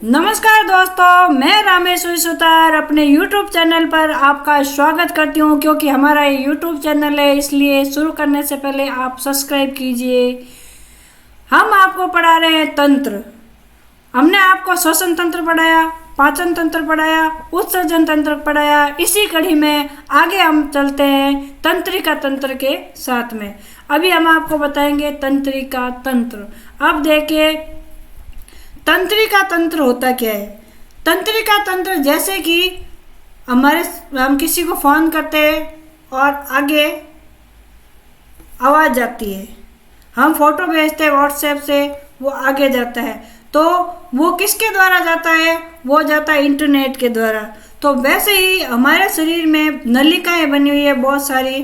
नमस्कार दोस्तों, मैं रामेश सुतार अपने YouTube चैनल पर आपका स्वागत करती हूँ। क्योंकि हमारा ये YouTube चैनल है, इसलिए शुरू करने से पहले आप सब्सक्राइब कीजिए। हम आपको पढ़ा रहे हैं तंत्र। हमने आपको श्वसन तंत्र पढ़ाया, पाचन तंत्र पढ़ाया, उत्सर्जन तंत्र पढ़ाया। इसी कड़ी में आगे हम चलते हैं तंत्रिका तंत्र के साथ में। अभी हम आपको बताएंगे तंत्रिका तंत्र। अब देखिए तंत्रिका तंत्र होता क्या है। तंत्रिका तंत्र जैसे कि हम किसी को फ़ोन करते हैं और आगे आवाज़ जाती है, हम फोटो भेजते हैं व्हाट्सएप से, वो आगे जाता है, तो वो किसके द्वारा जाता है? वो जाता है इंटरनेट के द्वारा। तो वैसे ही हमारे शरीर में नलिकाएं बनी हुई है बहुत सारी,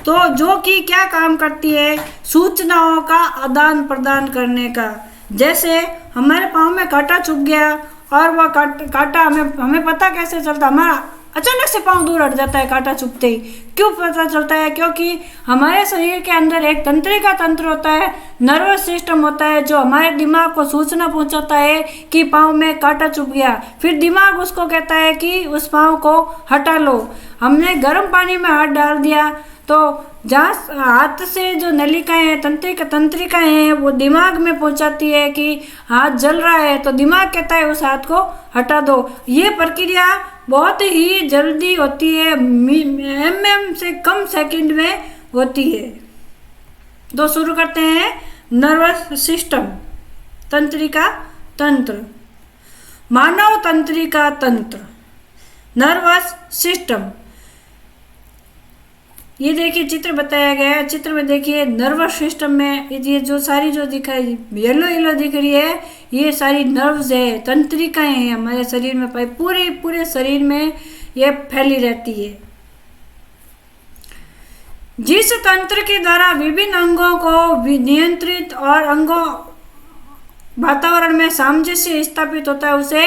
तो जो कि क्या काम करती है? सूचनाओं का आदान प्रदान करने का। जैसे हमारे पाँव में कांटा चुभ गया और वह कांटा हमें पता कैसे चलता? हमारा अचानक से पाँव दूर हट जाता है कांटा चुभते ही। क्यों पता चलता है? क्योंकि हमारे शरीर के अंदर एक तंत्रिका तंत्र होता है, नर्वस सिस्टम होता है, जो हमारे दिमाग को सूचना पहुंचाता है कि पाँव में कांटा चुभ गया। फिर दिमाग उसको कहता है कि उस पाँव को हटा लो। हमने गर्म पानी में हाथ डाल दिया तो जहाँ हाथ से जो नलिकाएं हैं, तंत्रिकाएं हैं, वो दिमाग में पहुंचाती है कि हाथ जल रहा है, तो दिमाग कहता है उस हाथ को हटा दो। ये प्रक्रिया बहुत ही जल्दी होती है, mm से कम सेकंड में होती है। तो शुरू करते हैं नर्वस सिस्टम, तंत्रिका तंत्र, मानव तंत्रिका तंत्र, नर्वस सिस्टम। ये देखिए चित्र बताया गया है। चित्र में देखिए नर्वस सिस्टम में ये जो सारी जो दिखाई येलो दिख रही है, ये सारी नर्व्स है, तंत्रिकाएं हैं हमारे शरीर में पाई, पूरे शरीर में ये फैली रहती है। जिस तंत्र के द्वारा विभिन्न अंगों को नियंत्रित और अंगों वातावरण में सामंजस्य स्थापित होता है, उसे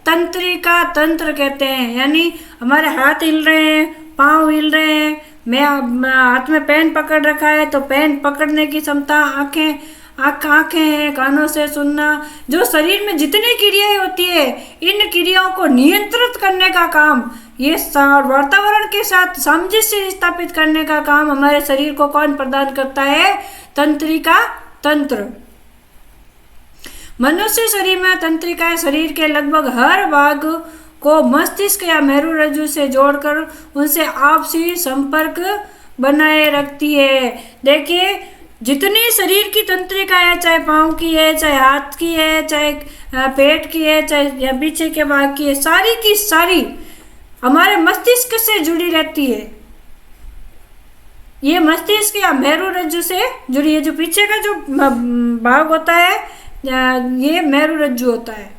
तंत्रिका तंत्र कहते हैं। यानी हमारे हाथ हिल रहे हैं, पाँव हिल रहे हैं, मैं हाथ में पेन पकड़ रखा है तो पेन पकड़ने की क्षमता, आँखें हैं, कानों से सुनना, जो शरीर में जितनी क्रियाएं होती है, इन क्रियाओं को नियंत्रित करने का काम, ये वातावरण के साथ सामंजस्य स्थापित करने का काम हमारे शरीर को कौन प्रदान करता है? तंत्रिका तंत्र। मनुष्य शरीर में तंत्रिकाएं शरीर के लगभग हर भाग को मस्तिष्क या मेरुरज्जु से जोड़कर उनसे आपसी संपर्क बनाए रखती है। देखिए जितनी शरीर की तंत्रिका है, चाहे पाँव की है, चाहे हाथ की है, चाहे पेट की है, चाहे या पीछे के भाग की है, सारी की सारी हमारे मस्तिष्क से जुड़ी रहती है। ये मस्तिष्क या मेरुरज्जु से जुड़ी है। जो पीछे का जो भाग होता है, ये मेरुरज्जु होता है।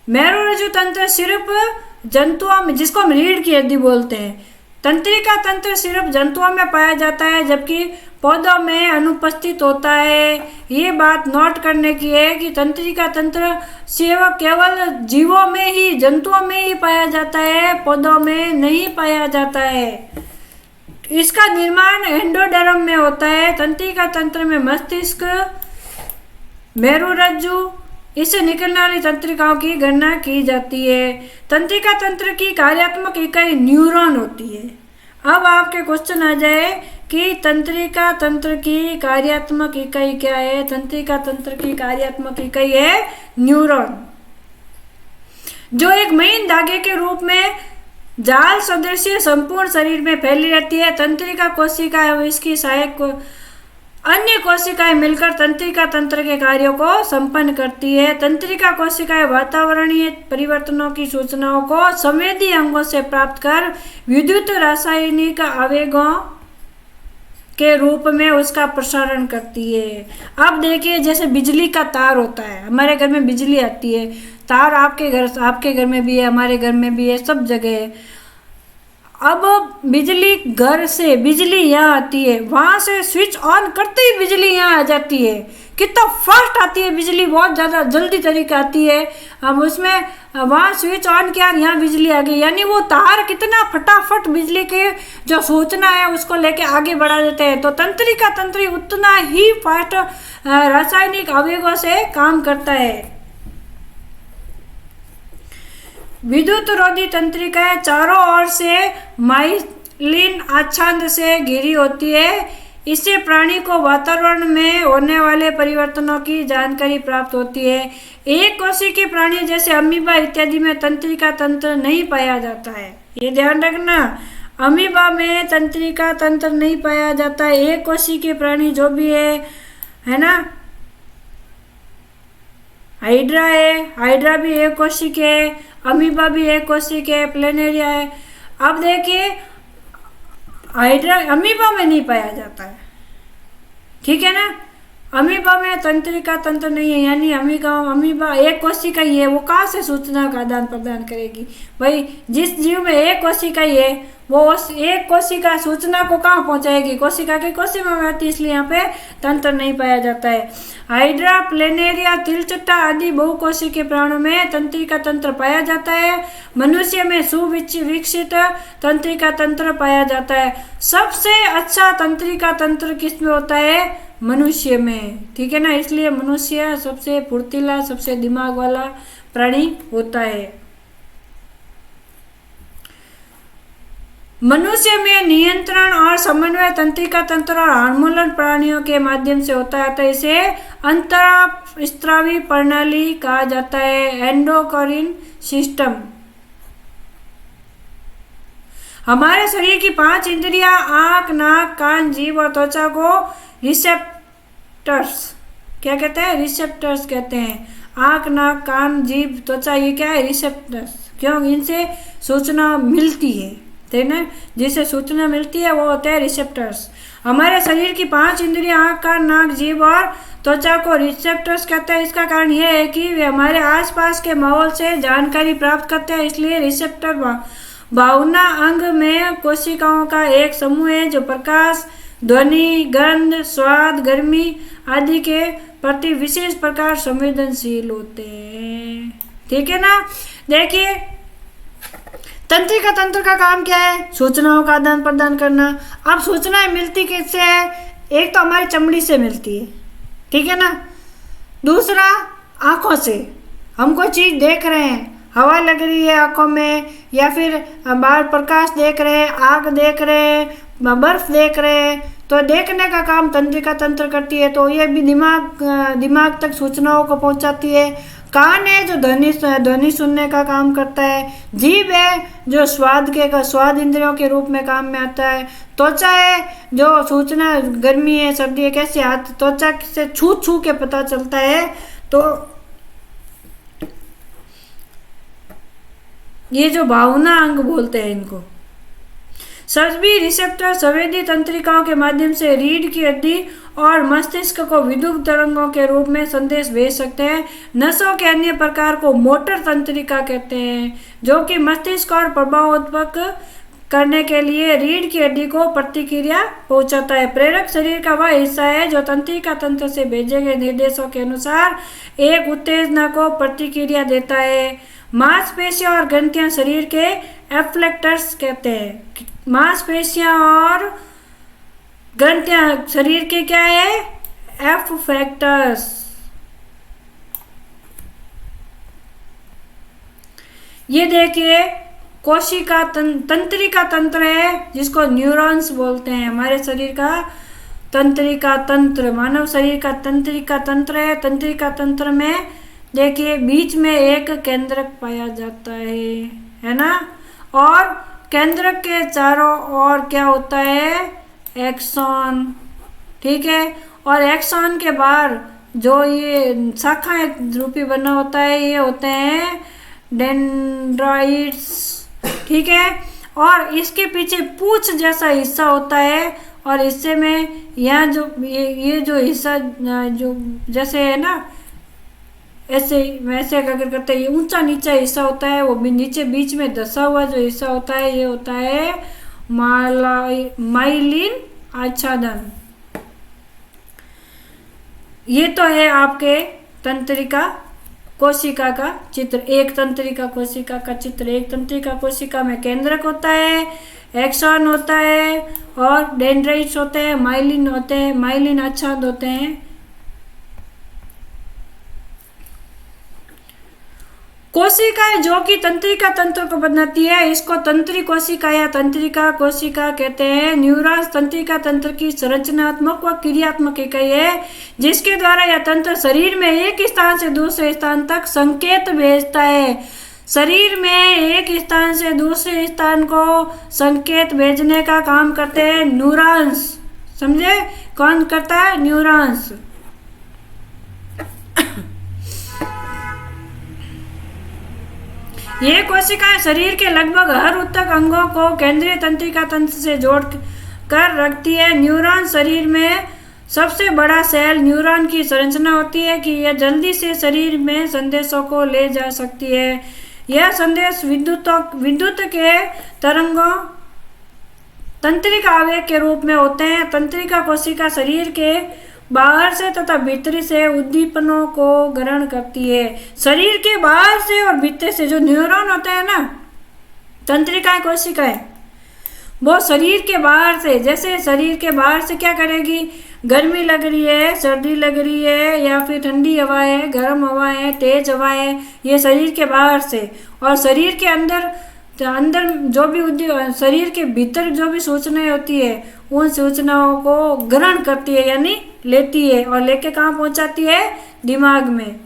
मेरुरज्जु तंत्र सिर्फ जंतुओं में, जिसको हम रीढ़ की हड्डी बोलते हैं, तंत्रिका तंत्र सिर्फ जंतुओं में पाया जाता है, जबकि पौधों में अनुपस्थित होता है। ये बात नोट करने की है कि तंत्रिका तंत्र सिर्फ केवल जीवों में ही, जंतुओं में ही पाया जाता है, पौधों में नहीं पाया जाता है। इसका निर्माण एंडोडर्म में होता है। तंत्रिका तंत्र में मस्तिष्क, मेरुरज्जु, इससे निकलने वाली तंत्रिकाओं की गणना की जाती है। तंत्रिका तंत्र की कार्यात्मक इकाई न्यूरॉन होती है। अब आपके क्वेश्चन आ जाए कि तंत्रिका तंत्र की कार्यात्मक इकाई क्या है? तंत्रिका तंत्र की कार्यात्मक इकाई है न्यूरॉन, जो एक महीन धागे के रूप में जाल सदृश संपूर्ण शरीर में फैली रहती है। तंत्रिका कोशिका और इसकी सहायक अन्य कोशिकाएं मिलकर तंत्रिका तंत्र के कार्यों को संपन्न करती है। तंत्रिका कोशिकाएं वातावरणीय परिवर्तनों की सूचनाओं को संवेदी अंगों से प्राप्त कर विद्युत रासायनिक आवेगों के रूप में उसका प्रसारण करती है। अब देखिए जैसे बिजली का तार होता है, हमारे घर में बिजली आती है, तार आपके घर में भी है, हमारे घर में भी है, सब जगह है। अब बिजली घर से बिजली यहाँ आती है, वहाँ से स्विच ऑन करते ही बिजली यहाँ आ जाती है। कितना फास्ट आती है बिजली, बहुत ज़्यादा जल्दी तरीके आती है। अब उसमें वहाँ स्विच ऑन किया, यहाँ बिजली आ गई, यानी वो तार कितना फटाफट बिजली के जो सूचना है उसको लेके आगे बढ़ा देते हैं। तो तंत्रिका तंत्र उतना ही फास्ट रासायनिक आवेगों से काम करता है। विद्युत रोधी तंत्रिकाएं चारों ओर से माइलिन आच्छादन से घिरी होती है। इससे प्राणी को वातावरण में होने वाले परिवर्तनों की जानकारी प्राप्त होती है। एक कोशिकीय प्राणी जैसे अमीबा इत्यादि में तंत्रिका तंत्र नहीं पाया जाता है, ये ध्यान रखना। अमीबा में तंत्रिका तंत्र नहीं पाया जाता है। एक कोशिकीय प्राणी जो भी है ना, हाइड्रा है, हाइड्रा भी एक कोशिकीय है, अमीबा भी एक कोशिकीय है, प्लेनेरिया है। अब देखिए हाइड्रा अमीबा में नहीं पाया जाता है, ठीक है ना। अमीबा में तंत्रिका तंत्र नहीं है, यानी अमीबा एक कोशिका ही है, वो कहाँ से सूचना का आदान प्रदान करेगी भाई। जिस जीव में एक कोशिका ही है वो उस एक कोशिका सूचना को कहाँ पहुंचाएगी, कोशिका की कोशिका में आती है, इसलिए यहाँ पे तंत्र नहीं पाया जाता है। हाइड्रा, प्लेनेरिया, तिलचट्टा आदि बहुकोशिकीय प्राणियों में तंत्रिका तंत्र पाया जाता है। मनुष्य में सुविकसित तंत्रिका तंत्र पाया जाता है। सबसे अच्छा तंत्रिका तंत्र किसमें होता है, मनुष्य में, ठीक है ना। इसलिए मनुष्य सबसे फुर्तीला, सबसे दिमाग वाला प्राणी होता है। मनुष्य में नियंत्रण और समन्वय तंत्रिका तंत्र और हार्मोनल प्राणियों के माध्यम से होता है, तो इसे अंतःस्रावी प्रणाली कहा जाता है, एंडोक्राइन सिस्टम। हमारे शरीर की 5 इंद्रियां आंख, नाक, कान, जीभ और त्वचा को रिसेप्टर्स क्या कहते हैं, रिसेप्टर्स कहते हैं। आंख, नाक, कान, जीभ, त्वचा, ये क्या है, रिसेप्टर्स। क्यों, इनसे सूचना मिलती है, ठीक है। जिससे सूचना मिलती है वो होते हैं रिसेप्टर्स। हमारे शरीर की 5 इंद्रियां आंख, कान, नाक, जीभ और त्वचा को रिसेप्टर्स कहते हैं। इसका कारण यह है कि वे हमारे आसपास के माहौल से जानकारी प्राप्त करते हैं, इसलिए रिसेप्टर भावना अंग में कोशिकाओं का एक समूह है जो प्रकाश, ध्वनि, गंध, स्वाद, गर्मी आदि के प्रति विशेष प्रकार संवेदनशील होते हैं, ठीक है ना। देखिए तंत्रिका तंत्र का काम क्या है, सूचनाओं का आदान प्रदान करना। अब सूचनाएं मिलती किससे है, एक तो हमारी चमड़ी से मिलती है, ठीक है ना। दूसरा आंखों से, हम कोई चीज देख रहे हैं, हवा लग रही है आंखों में, या फिर बाहर प्रकाश देख रहे हैं, आग देख रहे हैं, बर्फ देख रहे हैं, तो देखने का काम तंत्रिका तंत्र करती है, तो ये भी दिमाग तक सूचनाओं को पहुंचाती है। कान है जो ध्वनि सुनने का काम करता है। जीभ है जो स्वाद इंद्रियों के रूप में काम में आता है। त्वचा है जो सूचना, गर्मी है, सर्दी है, कैसे हाथ त्वचा से छू के पता चलता है, तो ये जो भावना अंग बोलते हैं इनको। सभी रिसेप्टर संवेदी तंत्रिकाओं के माध्यम से रीढ़ की हड्डी और मस्तिष्क को विद्युत तरंगों के रूप में संदेश भेज सकते हैं। नसों के अन्य प्रकार को मोटर तंत्रिका कहते हैं, जो कि मस्तिष्क और प्रभाव उत्पन्न करने के लिए रीढ़ की हड्डी को प्रतिक्रिया पहुंचाता है। प्रेरक शरीर का वह हिस्सा है जो तंत्रिका तंत्र से भेजे गए निर्देशों के अनुसार एक उत्तेजना को प्रतिक्रिया देता है। मांसपेशियां और ग्रंथियां शरीर के एफ्लेक्टर्स कहते हैं। मांसपेशियां और ग्रंथियां शरीर के क्या है, एफ्लेक्टर्स। ये देखिए कोशिका तंत्रिका तंत्र है जिसको न्यूरॉन्स बोलते हैं। हमारे शरीर का तंत्रिका तंत्र, मानव शरीर का तंत्रिका तंत्र है। तंत्रिका तंत्र में देखिए बीच में एक केंद्रक पाया जाता है ना, और केंद्रक के चारों ओर क्या होता है, एक्सॉन, ठीक है। और एक्सॉन के बाहर जो ये शाखाएं रूपी बना होता है, ये होते हैं डेंड्राइट्स, ठीक है। और इसके पीछे पूंछ जैसा हिस्सा होता है, और हिस्से में यहाँ जो ये जो हिस्सा जो जैसे है ना, ऐसे वैसे अगर करते हैं, ये ऊंचा नीचा हिस्सा होता है, वो भी नीचे बीच में धसा हुआ जो हिस्सा होता है, ये होता है माइलिन आच्छादन। ये तो है आपके तंत्रिका कोशिका का चित्र। एक तंत्रिका कोशिका का चित्र। एक तंत्रिका कोशिका में केंद्रक होता है, एक्सॉन होता है, और डेंड्राइट्स होते हैं, माइलिन होते हैं, माइलिन आच्छाद होते हैं। कोशिकाएं जो कि तंत्रिका तंत्र को बनाती है, इसको तंत्री कोशिका या तंत्रिका कोशिका कहते हैं। न्यूरॉन्स तंत्रिका तंत्र की संरचनात्मक व क्रियात्मक इकाई है, जिसके द्वारा यह तंत्र शरीर में एक स्थान से दूसरे स्थान तक संकेत भेजता है। शरीर में एक स्थान से दूसरे स्थान को संकेत भेजने का काम करते हैं न्यूरॉन्स। समझे? कौन करता है? न्यूरॉन्स। ये कोशिकाएं शरीर के लगभग हर ऊतक अंगों को केंद्रीय तंत्रिका तंत्र से जोड़ कर रखती है। न्यूरॉन शरीर में सबसे बड़ा सेल न्यूरॉन की संरचना होती है कि यह जल्दी से शरीर में संदेशों को ले जा सकती है। यह संदेश विद्युत के तरंगों तंत्रिका आवेग के रूप में होते हैं। तंत्रिका कोशिका शरीर के बाहर से तथा भीतर से उद्दीपनों को ग्रहण करती है। शरीर के बाहर से और भीतर से जो न्यूरॉन होते हैं ना, तंत्रिका कोशिकाएं, वो शरीर के बाहर से, जैसे शरीर के बाहर से क्या करेगी? गर्मी लग रही है, सर्दी लग रही है, या फिर ठंडी हवा है, गर्म हवा है, तेज हवा है, ये शरीर के बाहर से। और शरीर के अंदर जो भी शरीर के भीतर जो भी सूचनाएं होती है, उन सूचनाओं को ग्रहण करती है, यानी लेती है, और लेके कहाँ पहुंचाती है? दिमाग में।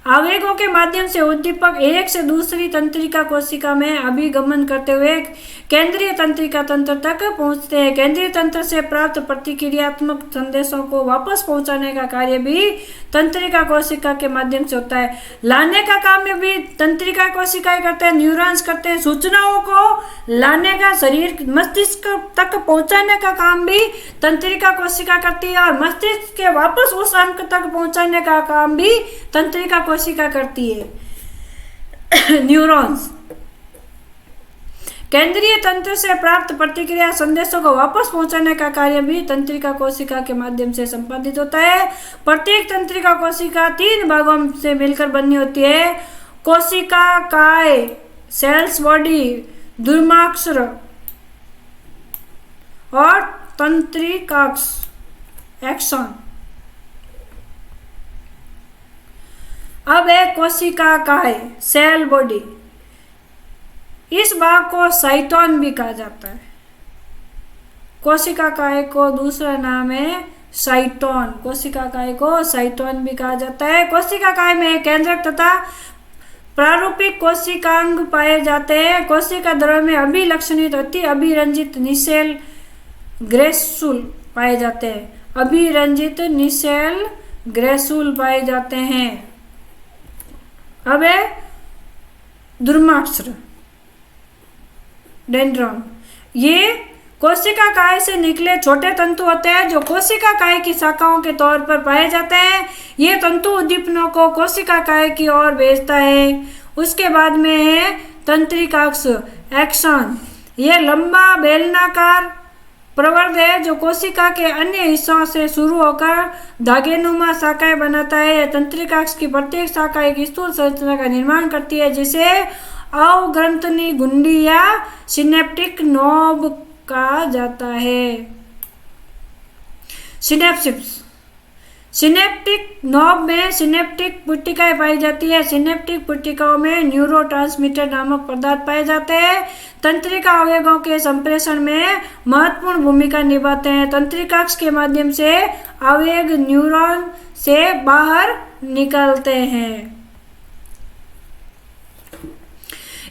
आवेगों के माध्यम से उद्दीपक एक से दूसरी तंत्रिका कोशिका में अभिगमन करते हुए केंद्रीय तंत्रिका तंत्र तक पहुंचते हैं। केंद्रीय तंत्र से प्राप्त प्रतिक्रियात्मक संदेशों को वापस पहुंचाने का कार्य भी तंत्रिका कोशिका के माध्यम से होता है। लाने का काम में भी तंत्रिका कोशिकाएं करते हैं, न्यूरॉन्स करते हैं। सूचनाओं को लाने का, शरीर मस्तिष्क तक पहुंचाने का काम भी तंत्रिका कोशिका करती है, और मस्तिष्क के वापस उस अंक तक पहुंचाने का काम भी तंत्रिका कोशिका करती है। न्यूरॉन्स केंद्रीय तंत्र से प्राप्त प्रतिक्रिया संदेशों को वापस पहुंचाने का कार्य भी तंत्रिका कोशिका के माध्यम से संपादित होता है। प्रत्येक तंत्रिका कोशिका 3 भागों से मिलकर बनी होती है: कोशिका काय, सेल्स बॉडी, दुर्माक्षर और तंत्रिकाक्ष, एक्सन। अब है कोशिका काय, सेल बॉडी। इस भाग को साइटोन भी कहा जाता है। कोशिका काय को दूसरा नाम है साइटोन। कोशिका काय को साइटोन भी कहा जाता है। कोशिका काय में केंद्रक तथा प्रारूपिक कोशिकांग पाए जाते हैं। कोशिका द्रव्य में अभिलक्षणित अति अभिरंजित निसेल ग्रेसूल पाए जाते हैं। अभिरंजित निसेल ग्रेसूल पाए जाते हैं। अब है दुर्माक्षर, डेंड्रॉन। ये कोशिका काय से निकले छोटे तंतु होते हैं जो कोशिका काय की शाखाओं के तौर पर पाए जाते हैं। ये तंतु उद्दीपनों को कोशिका काय की ओर भेजता है। उसके बाद में है तंत्रिकाक्ष, एक्सन। ये लंबा बेलनाकार प्रवर्ध है जो कोशिका के अन्य हिस्सों से शुरू होकर धागेनुमा शाखाएं बनाता है। तंत्रिकाक्ष की प्रत्येक शाखा एक स्थूल संरचना का निर्माण करती है जिसे अवग्रंथनी गुंडी या सिनेप्टिक नोब कहा जाता है। सिनेप्सिस। सिनेप्टिक नोब में सिनेप्टिक पुट्टिकाएं पाई जाती है। सिनेप्टिक पुट्टिकाओं में न्यूरोट्रांसमीटर नामक पदार्थ पाए जाते हैं। तंत्रिका आवेगों के संप्रेषण में महत्वपूर्ण भूमिका निभाते हैं। तंत्रिकाक्ष के माध्यम से आवेग न्यूरॉन से बाहर निकलते हैं।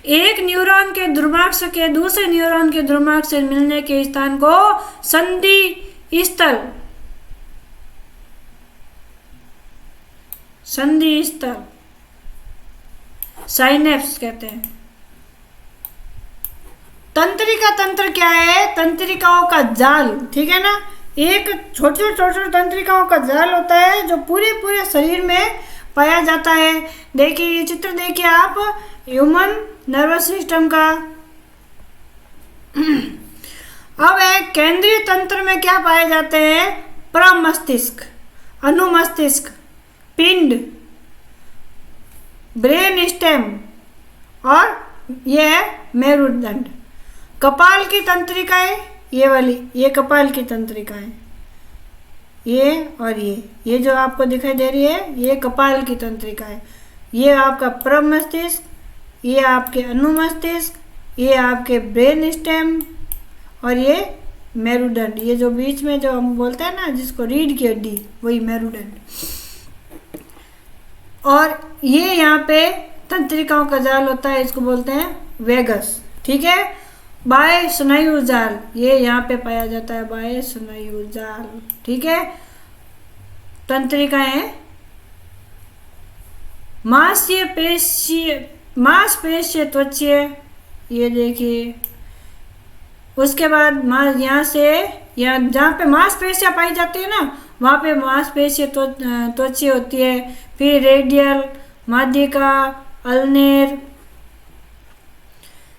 एक न्यूरॉन के दुर्माक्ष के दूसरे न्यूरॉन के दुर्माक्ष से मिलने के स्थान को संधि स्थल, संधि स्थल, साइनेप्स कहते हैं। तंत्रिका तंत्र क्या है? तंत्रिकाओं का जाल, ठीक है ना। एक छोटे छोटे तंत्रिकाओं का जाल होता है जो पूरे शरीर में पाया जाता है। देखिए ये चित्र देखिए आप, ह्यूमन नर्वस सिस्टम का। अब एक केंद्रीय तंत्र में क्या पाए जाते हैं? प्रमस्तिष्क, अनुमस्तिष्क, पिंड, ब्रेन स्टेम और यह है मेरुदंड। कपाल की तंत्रिकाएं, ये वाली, ये कपाल की तंत्रिकाएं, ये और ये जो आपको दिखाई दे रही है, ये कपाल की तंत्रिका है। ये आपका प्रमस्तिष्क, ये आपके अनुमस्तिष्क, ये आपके ब्रेन स्टेम और ये मेरुदंड। ये जो बीच में जो हम बोलते हैं ना, जिसको रीढ़ की हड्डी, वही मेरुदंड। और ये यहाँ पे तंत्रिकाओं का जाल होता है, इसको बोलते हैं वेगस। ठीक है, बाह्य स्नायु जाल ये यहाँ पे पाया जाता है, बाह्य स्नायु जाल। ठीक है, तंत्रिकाएं मांसपेशीय त्वचीय, ये देखिए। उसके बाद यहाँ से जहाँ पे मांसपेशियाँ पाई जाती है ना, वहाँ पे मांसपेशीय त्वचीय होती है। फिर रेडियल, माध्यिका, अल्नेर।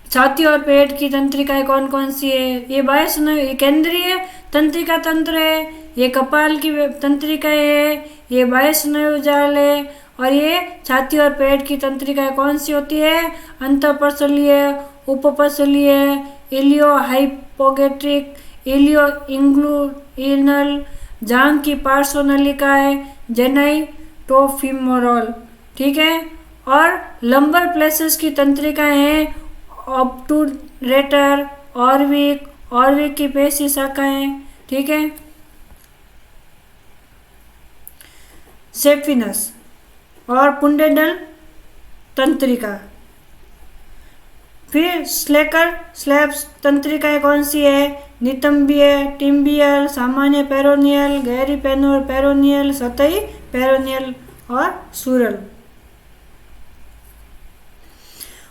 छाती और पेट की तंत्रिकाएं कौन कौन सी है? ये बाह्य स्नायु केंद्रीय तंत्रिका तंत्र है, ये कपाल की तंत्रिकाएं है, ये बाह्य स्नायु जाल है। और ये छाती और पेट की तंत्रिकाएं कौन सी होती है? अंतःपसलीय, उपपसलीय, इलियो हाइपोगेट्रिक, इलियो इंग्लुइनल, जांघ की पार्श्वनलिकाएं, जेनाइटोफिमोरल। ठीक है, और लंबर प्लेसेस की तंत्रिकाएं हैं ऑब्टूरेटर, ऑर्विक की पेशी शाखाएं। ठीक है, सेफिनस और पुंडेडल तंत्रिका। फिर स्लैब्स तंत्रिकाएं कौन सी है? नितंबीय, टिम्बियल, सामान्य पेरोनियल, गहरी पेरोनियल, सतही पेरोनियल और सूरल।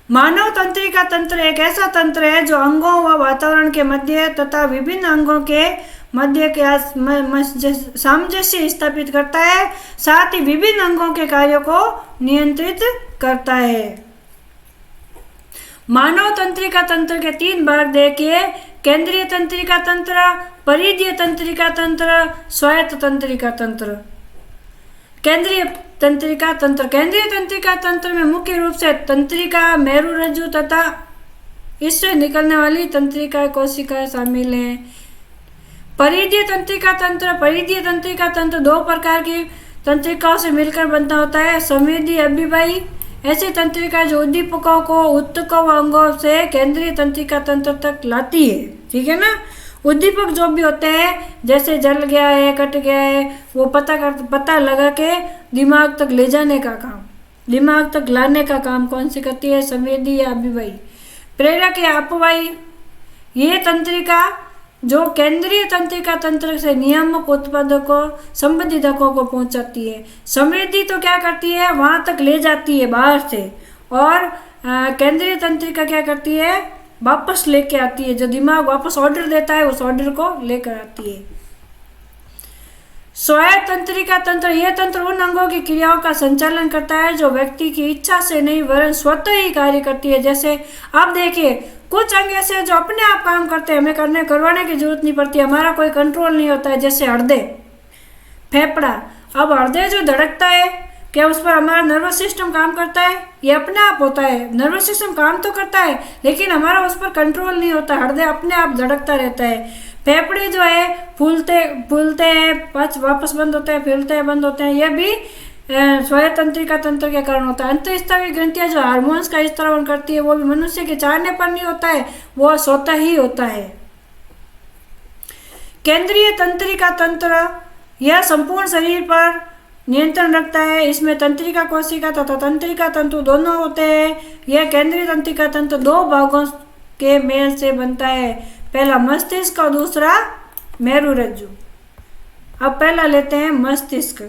मानव तंत्रिका तंत्र एक ऐसा तंत्र है जो अंगों व वातावरण के मध्य तथा विभिन्न अंगों के मध्य के सामंजस्य स्थापित करता है, साथ ही विभिन्न अंगों के कार्यों को नियंत्रित करता है। मानव तंत्रिका तंत्र के 3 भाग देखिए: केंद्रीय तंत्रिका तंत्र, परिधीय तंत्रिका तंत्र, स्वायत्त तंत्रिका तंत्र। केंद्रीय तंत्रिका तंत्र में मुख्य रूप से तंत्रिका, मेरुरज्जु तथा इससे निकलने वाली तंत्रिका कोशिकाएं शामिल हैं। परिधीय तंत्रिका तंत्र 2 प्रकार की तंत्रिकाओं से मिलकर बनता होता है: संवेदी, अभिवाही। ऐसी तंत्रिका जो उद्दीपकों को ऊतकों व अंगों से केंद्रीय तंत्रिका तंत्र तक लाती है। ठीक है ना, उद्दीपक जो भी होते हैं, जैसे जल गया है, कट गया है, वो पता लगा के दिमाग तक ले जाने का काम, दिमाग तक लाने का काम कौन सी करती है? संवेदी या अभिवाही। प्रेरक या अपवाही, ये तंत्रिका जो केंद्रीय तंत्रिका तंत्र से नियामक उत्पादकों, संबंधितकों को पहुंचाती है। संवेदी तो क्या करती है? वहां तक ले जाती है बाहर से, और केंद्रीय तंत्रिका क्या करती है? वापस लेके आती है। जो दिमाग वापस ऑर्डर देता है, उस ऑर्डर को लेकर आती है। स्वायत्त तंत्रिका तंत्र, यह तंत्र उन अंगों की क्रियाओं का संचालन करता है जो व्यक्ति की इच्छा से नहीं वरन स्वतः ही कार्य करती है। जैसे आप देखिए, कुछ अंग ऐसे जो अपने आप काम करते हैं, हमें करवाने की जरूरत नहीं पड़ती, हमारा कोई कंट्रोल नहीं होता है। जैसे हृदय, फेफड़ा। अब हृदय जो धड़कता है, क्या उस पर हमारा नर्वस सिस्टम काम करता है? ये अपने आप होता है। नर्वस सिस्टम काम तो करता है, लेकिन हमारा उस पर कंट्रोल नहीं होता। हृदय अपने आप धड़कता रहता है। फेफड़े जो है फूलते हैं, वापस बंद होते हैं, फूलते हैं, बंद होते हैं। यह भी स्वायत्त तंत्रिका तंत्र के कारण होता है। अंतःस्रावी ग्रंथियां जो हार्मोन्स का स्त्रावन करती है, वो भी मनुष्य के चाहने पर नहीं होता है, वो स्वतः ही होता है। केंद्रीय तंत्रिका तंत्र यह संपूर्ण शरीर पर नियंत्रण रखता है। इसमें तंत्रिका कोशिका तथा तंत्रिका तंतु दोनों होते हैं। यह केंद्रीय तंत्रिका तंत्र 2 भागों के मेल से बनता है, पहला मस्तिष्क और दूसरा मेरुरज्जु। अब पहला लेते हैं मस्तिष्क।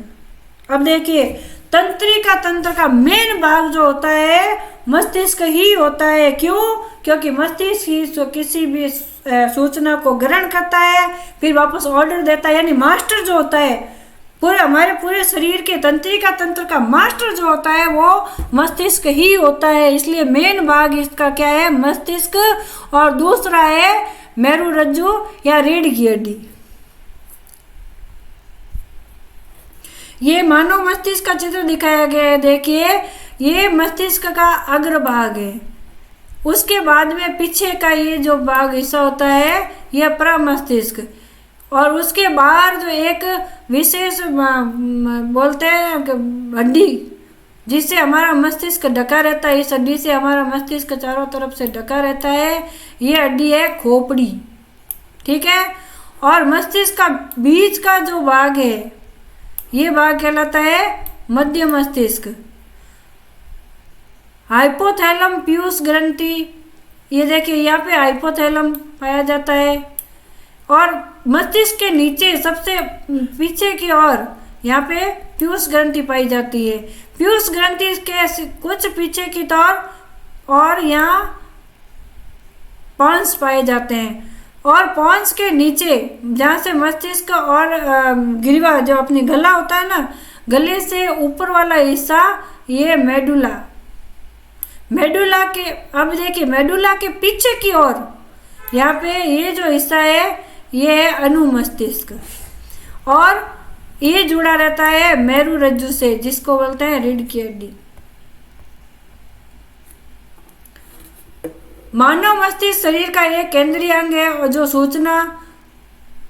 अब देखिए, तंत्रिका तंत्र का मेन भाग जो होता है मस्तिष्क ही होता है। क्यों? क्योंकि मस्तिष्क ही किसी भी सूचना को ग्रहण करता है, फिर वापस ऑर्डर देता है। यानी मास्टर जो होता है हमारे पूरे शरीर के तंत्रिका तंत्र का मास्टर जो होता है, वो मस्तिष्क ही होता है। इसलिए मेन भाग इसका क्या है? मस्तिष्क। और दूसरा है मेरुरज्जु या रीढ़ की हड्डी। ये मानव मस्तिष्क का चित्र दिखाया गया है। देखिए, ये मस्तिष्क का अग्रभाग है। उसके बाद में पीछे का ये जो भाग हिस्सा होता है, यह प्रमस्तिष्क। और उसके बाहर जो एक विशेष बोलते हैं हड्डी, जिससे हमारा मस्तिष्क ढका रहता है। इस हड्डी से हमारा मस्तिष्क चारों तरफ से ढका रहता है। ये हड्डी है खोपड़ी, ठीक है। और मस्तिष्क का बीच का जो भाग है, ये भाग कहलाता है मध्य मस्तिष्क। हाइपोथैलम पीयूष ग्रंथि, ये देखिए यहाँ पे हाइपोथैलम पाया जाता है। और मस्तिष्क के नीचे सबसे पीछे की ओर यहाँ पे पीयूष ग्रंथि पाई जाती है। पीयूष ग्रंथि के कुछ पीछे की तरफ और यहाँ पॉन्स पाए जाते हैं। और पॉन्स के नीचे जहाँ से मस्तिष्क और ग्रीवा जो अपनी गला होता है ना, गले से ऊपर वाला हिस्सा ये मेडुला। मेडुला के, अब देखिए मेडुला के पीछे की ओर यहाँ पे ये जो हिस्सा है ये है अनुमस्तिष्क। और ये जुड़ा रहता है मेरु रज्जु से, जिसको बोलते हैं रीढ़ की हड्डी। मानव मस्तिष्क शरीर का एक केंद्रीय अंग है और जो सूचना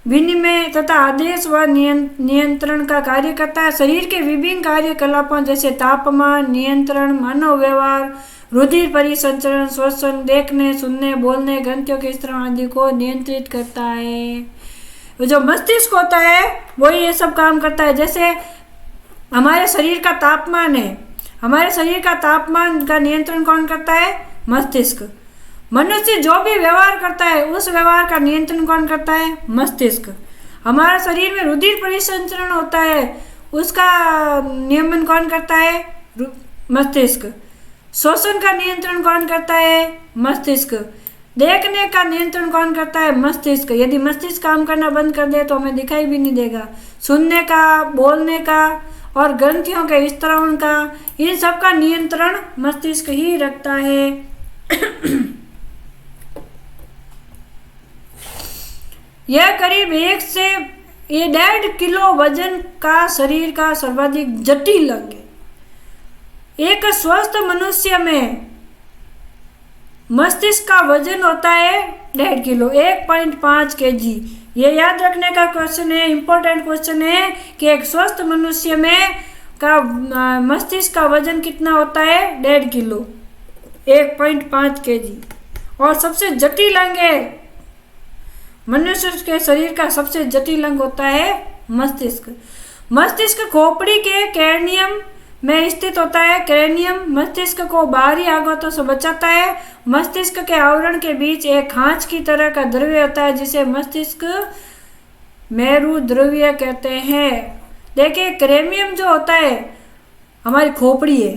विनिमय तथा आदेश व नियंत्रण का कार्य करता है। शरीर के विभिन्न कार्यकलापों जैसे तापमान नियंत्रण, मानव व्यवहार, रुधिर परिसंचरण, श्वसन, देखने, सुनने, बोलने, ग्रंथियों के स्राव आदि को नियंत्रित करता है। जो मस्तिष्क होता है वो ये सब काम करता है। जैसे हमारे शरीर का तापमान है, हमारे शरीर का तापमान का नियंत्रण कौन करता है? मस्तिष्क। मनुष्य जो भी व्यवहार करता है उस व्यवहार का नियंत्रण कौन करता है? मस्तिष्क। हमारा शरीर में रुधिर परिसंचरण होता है, उसका नियमन कौन करता है? मस्तिष्क। श्वसन का नियंत्रण कौन करता है? मस्तिष्क। देखने का नियंत्रण कौन करता है? मस्तिष्क। यदि मस्तिष्क काम करना बंद कर दे तो हमें दिखाई भी नहीं देगा। सुनने का, बोलने का और ग्रंथियों के स्त्रावन का, इन सब का नियंत्रण मस्तिष्क ही रखता है। यह करीब 1.5 किलो वजन का शरीर का सर्वाधिक जटिल अंग है। एक स्वस्थ मनुष्य में मस्तिष्क का वजन होता है 1.5 किलो, 1.5 kg। ये याद रखने का क्वेश्चन है, इंपॉर्टेंट क्वेश्चन है कि एक स्वस्थ मनुष्य में का मस्तिष्क का वजन कितना होता है? 1.5 किलो, 1.5 kg। और सबसे जटिल अंग है, मनुष्य के शरीर का सबसे जटिल अंग होता है मस्तिष्क। मस्तिष्क खोपड़ी के कैर्नियम में स्थित होता है। कैर्नियम मस्तिष्क को बाहरी आघातों से बचाता है। मस्तिष्क के आवरण के बीच एक खांच की तरह का द्रव्य होता है जिसे मस्तिष्क मेरु द्रव्य कहते हैं। देखिए क्रेमियम जो होता है हमारी खोपड़ी है,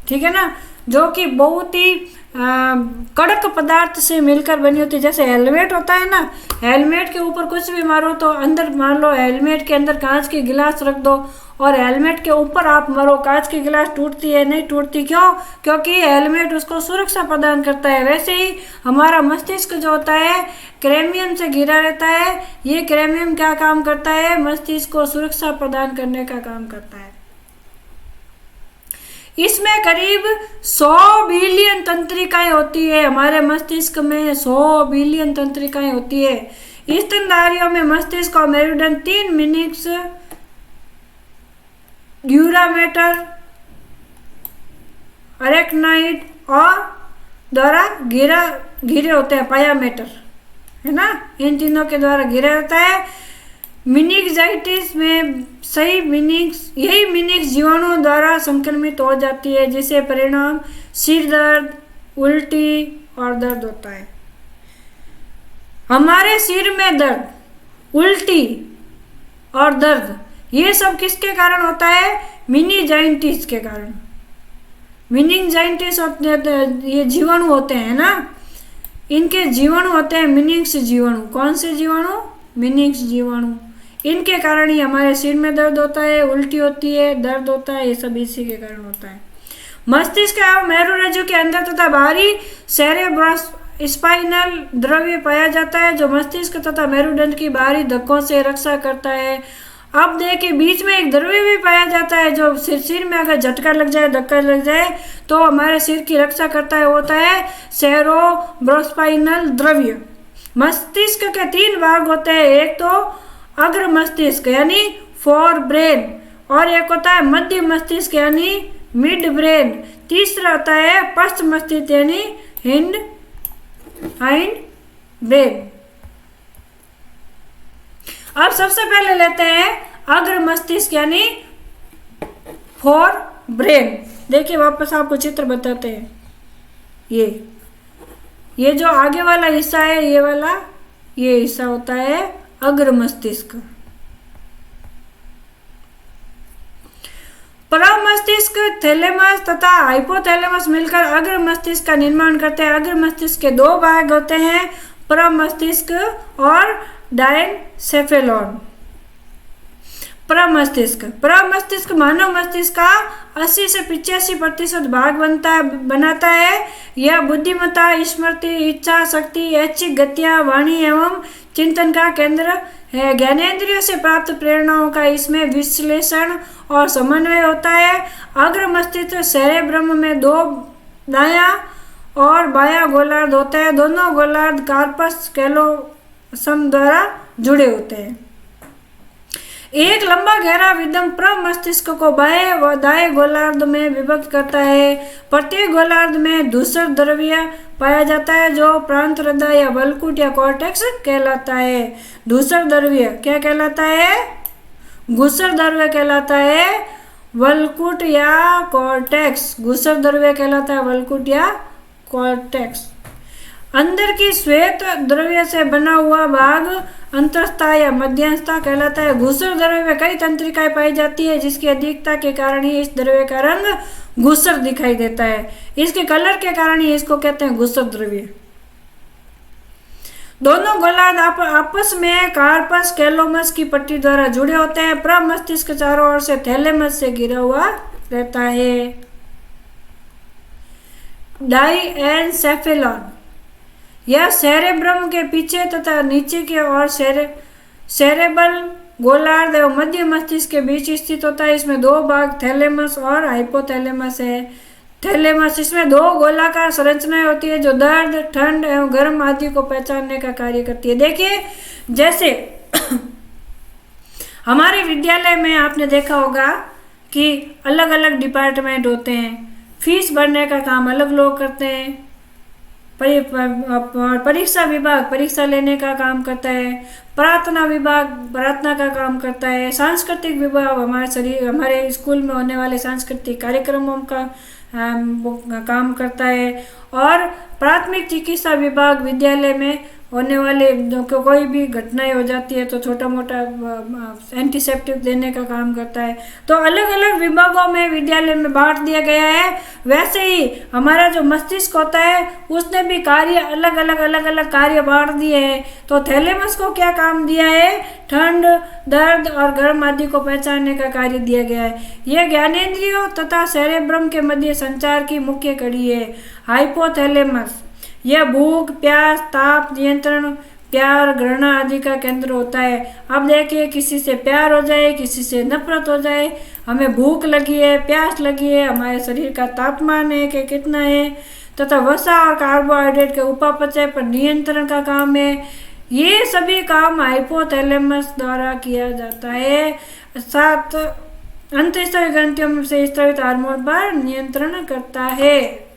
ठीक है ना, जो कि बहुत ही कड़क पदार्थ से मिलकर बनी होती है। जैसे हेलमेट होता है ना, हेलमेट के ऊपर कुछ भी मारो तो अंदर, मान लो हेलमेट के अंदर कांच की गिलास रख दो और हेलमेट के ऊपर आप मारो, कांच की गिलास टूटती है? नहीं टूटती। क्यों? क्योंकि हेलमेट उसको सुरक्षा प्रदान करता है। वैसे ही हमारा मस्तिष्क जो होता है क्रेमियम से घिरा रहता है। ये क्रेमियम क्या काम करता है? मस्तिष्क को सुरक्षा प्रदान करने का काम करता है। इसमें करीब 100 बिलियन तंत्रिकाएं होती है। हमारे मस्तिष्क में 100 बिलियन तंत्रिकाएं होती है। इस स्तनधारियों में मस्तिष्क और मेरुदंड 3 मिनिक्स, ड्यूरामेटर, अरेक्नाइड और द्वारा घिरे होते हैं, पायामेटर, है ना, इन तीनों के द्वारा घिरा रहता है। मिनिक्साइटिस में यही मिनिक्स जीवाणुओं द्वारा संक्रमित हो जाती है, जिससे परिणाम सिर दर्द, उल्टी और दर्द होता है। हमारे सिर में दर्द, उल्टी और दर्द ये सब किसके कारण होता है? मिनिंजाइटिस के कारण। मिनिंजाइटिस ये जीवाणु होते हैं ना, इनके जीवाणु होते हैं मिनिक्स जीवाणु। कौन से जीवाणु? मिनिक्स जीवाणु। इनके कारण ही हमारे सिर में दर्द होता है, उल्टी होती है, दर्द होता है, ये सब इसी के कारण होता है। मस्तिष्क एवं मेरुरज्जु के अंदर तथा बाहरी सेरेब्रोस्पाइनल द्रव्य पाया जाता है जो मस्तिष्क तथा मेरुदंड की बाहरी धक्कों से रक्षा करता है। अब देखिए बीच में एक द्रव्य भी पाया जाता है जो सिर में अगर झटका लग जाए, धक्का लग जाए तो हमारे सिर की रक्षा करता है, होता है सेरेब्रोस्पाइनल द्रव्य। मस्तिष्क के 3 भाग होते हैं, एक तो अग्र मस्तिष्क यानी फोर ब्रेन, और एक होता है मध्य मस्तिष्क यानी मिड ब्रेन। तीसरा होता है पश्च मस्तिष्क यानी हाइंड ब्रेन। अब सबसे पहले लेते हैं अग्र मस्तिष्क यानी फोर ब्रेन। देखिए वापस आपको चित्र बताते हैं। ये जो आगे वाला हिस्सा है, ये हिस्सा होता है अग्र मस्तिष्क। प्रमस्तिष्क, थैलेमस तथा हाइपोथैलेमस मिलकर अग्र मस्तिष्क का निर्माण करते हैं। अग्र मस्तिष्क के दो भाग होते हैं, प्रमस्तिष्क और डायनसेफेलॉन। प्रमस्तिष्क मानव मस्तिष्क का 80 से 85% भाग बनाता है। यह बुद्धिमत्ता, स्मृति, इच्छा शक्ति, ऐच्छिक गतियाँ, वाणी एवं चिंतन का केंद्र है। ज्ञानेंद्रियों से प्राप्त प्रेरणाओं का इसमें विश्लेषण और समन्वय होता है। अग्र मस्तिष्क सेरेब्रम में दो दायां और बायां गोलार्ध होता है। दोनों गोलार्ध कार्पस कैलोसम द्वारा जुड़े होते हैं। एक लंबा गहरा विद्यम प्रमस्तिष्क को बाएं व दाएं गोलार्ध में विभक्त करता है। प्रत्येक गोलार्ध में धूसर द्रव्य पाया जाता है जो प्रांत हृदय या वल्कुट या कॉर्टेक्स कहलाता है। धूसर द्रव्य क्या कहलाता है? घूसर द्रव्य कहलाता है वल्कुट या कॉर्टेक्स। घूसर द्रव्य कहलाता है वल्कुट या कॉर्टेक्स। अंदर की श्वेत द्रव्य से बना हुआ भाग अंतस्था या मध्यस्था कहलाता है। घूसर द्रव्य में कई तंत्रिकाएं पाई जाती है जिसकी अधिकता के कारण ही इस द्रव्य का रंग घूसर दिखाई देता है। इसके कलर के कारण ही इसको कहते हैं घूसर द्रव्य। दोनों गोलार्ध आपस में कार्पस कैलोमस की पट्टी द्वारा जुड़े होते हैं। प्रमस्तिष्क चारों ओर से थैलेमस से घिरा हुआ रहता है। डायनसेफेलॉन यह सेरेब्रम के पीछे तथा नीचे की ओर सेरेबल गोलार्ध एवं मध्य मस्तिष्क के बीच स्थित होता है। इसमें दो भाग थैलेमस और हाइपोथैलेमस है। थैलेमस, इसमें दो गोलाकार संरचनाएं होती है जो दर्द, ठंड एवं गर्म आदि को पहचानने का कार्य करती है। देखिए जैसे हमारे विद्यालय में आपने देखा होगा कि अलग अलग डिपार्टमेंट होते हैं। फीस भरने का काम अलग लोग करते हैं। परीक्षा विभाग परीक्षा लेने का काम करता है। प्रार्थना विभाग प्रार्थना का काम करता है। सांस्कृतिक विभाग हमारे स्कूल में होने वाले सांस्कृतिक कार्यक्रमों का काम करता है। और प्राथमिक चिकित्सा विभाग विद्यालय में होने वाले कोई भी घटनाएं हो जाती है तो छोटा मोटा एंटीसेप्टिक देने का काम करता है। तो अलग अलग विभागों में विद्यालय में बांट दिया गया है। वैसे ही हमारा जो मस्तिष्क होता है उसने भी कार्य अलग अलग कार्य बांट दिए हैं। तो थैलेमस को क्या काम दिया है? ठंड, दर्द और गर्म आदि को पहचानने का कार्य दिया गया है। यह ज्ञानेंद्रियों तथा सेरेब्रम के मध्य संचार की मुख्य कड़ी है। हाइपोथैलेमस यह भूख, प्यास, ताप नियंत्रण, प्यार, घृणा आदि का केंद्र होता है। अब देखिए किसी से प्यार हो जाए, किसी से नफरत हो जाए, हमें भूख लगी है, प्यास लगी है, हमारे शरीर का तापमान है कि कितना है, तथा वसा और कार्बोहाइड्रेट के उपापचय पर नियंत्रण का काम है। ये सभी काम हाइपोथैलेमस द्वारा किया जाता है। साथ अंतःस्रावी ग्रंथियों से स्रावित हार्मोन पर नियंत्रण करता है।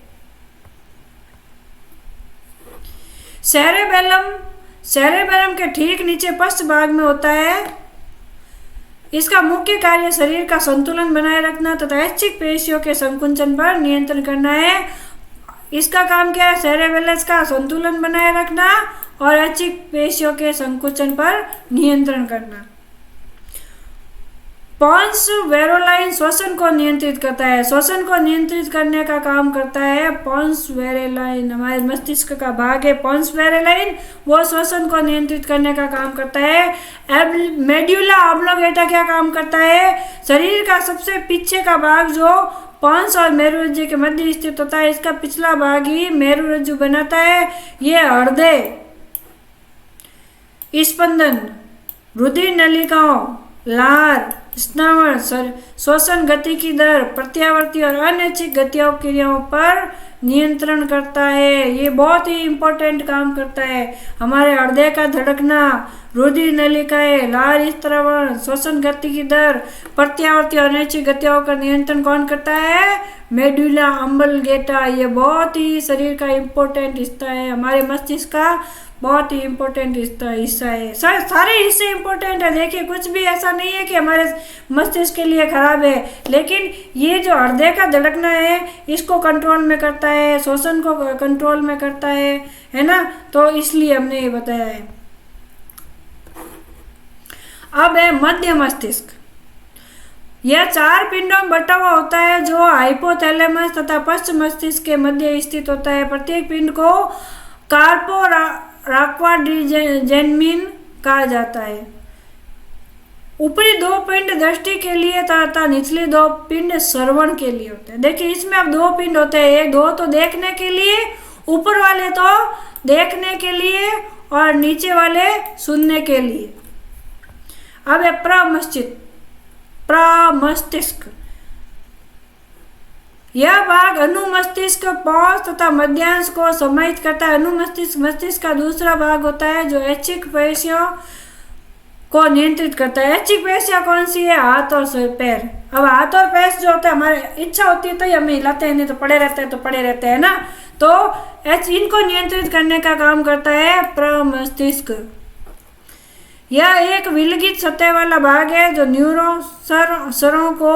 सेरेबेलम के ठीक नीचे पश्च भाग में होता है। इसका मुख्य कार्य शरीर का संतुलन बनाए रखना तथा ऐच्छिक पेशियों के संकुचन पर नियंत्रण करना है। इसका काम क्या है? सेरेबेलस का संतुलन बनाए रखना और ऐच्छिक पेशियों के संकुचन पर नियंत्रण करना। पॉन्स वेरोलाइन श्वसन को नियंत्रित करता है। श्वसन को नियंत्रित करने का काम करता है पॉन्स वेरोलाइन। हमारे मस्तिष्क का भाग है पॉन्स वेरोलाइन, वो श्वसन को नियंत्रित करने का काम करता है। मेड्यूला ऑब्लोंगेटा क्या काम करता है? शरीर का सबसे पीछे का भाग जो पॉन्स और मेरुरज्जु के मध्य स्थित होता है, इसका पिछला भाग ही मेरुरज्जु बनाता है। ये हृदय, स्पंदन, रुधिर नलिकाओं, लार, स्नावन, श्वसन गति की दर, प्रत्यावर्ती और अनैच्छिक गतियों क्रियाओं पर नियंत्रण करता है। ये बहुत ही इम्पोर्टेंट काम करता है। हमारे हृदय का धड़कना, रुधिर नलिकाएं, लार स्रावण, श्वसन गति की दर, प्रत्यावर्ती और अनैच्छिक गतियों का नियंत्रण कौन करता है? मेडुला अम्बलगेटा। ये बहुत ही शरीर का इम्पोर्टेंट हिस्सा है, हमारे मस्तिष्क का बहुत ही इम्पोर्टेंट हिस्सा है। सारे हिस्से इम्पोर्टेंट है। देखिए, कुछ भी ऐसा नहीं है कि हमारे मस्तिष्क के लिए खराब है, लेकिन ये जो हृदय का धड़कना है इसको कंट्रोल में करता है, श्वसन को कंट्रोल में करता है ना। तो इसलिए हमने ये बताया है। अब है मध्य मस्तिष्क। यह 4 पिंडों में बटा हुआ होता है, जो हाइपोथैलेमस तथा पश्च मस्तिष्क के मध्य स्थित होता है। प्रत्येक पिंड को कार्पोराक्वाड्रिजेमिन कहा जाता है। ऊपरी 2 पिंड दृष्टि के लिए तथा निचले 2 पिंड श्रवण के लिए होते हैं। देखिए, इसमें अब 2 पिंड होते हैं, एक 2 तो देखने के लिए, ऊपर वाले तो देखने के लिए और नीचे वाले सुनने के लिए। अब है प्रमस्तिष्क। यह भाग अनुमस्तिष्क, पौष तथा मध्यांश को समाहित करता है। अनुमस्तिष्क मस्तिष्क का दूसरा भाग होता है जो ऐच्छिक पेशियों को नियंत्रित करता है। ऐच्छिक पेशियां कौन सी है? हाथ और पैर। अब हाथ और पैर जो होता है, हमारे इच्छा होती है तो हम हिलाते हैं, नहीं तो पड़े रहते हैं ना। तो इनको नियंत्रित करने का काम करता है प्रमस्तिष्क। यह एक विलगित सतह वाला भाग है जो न्यूरोसरों को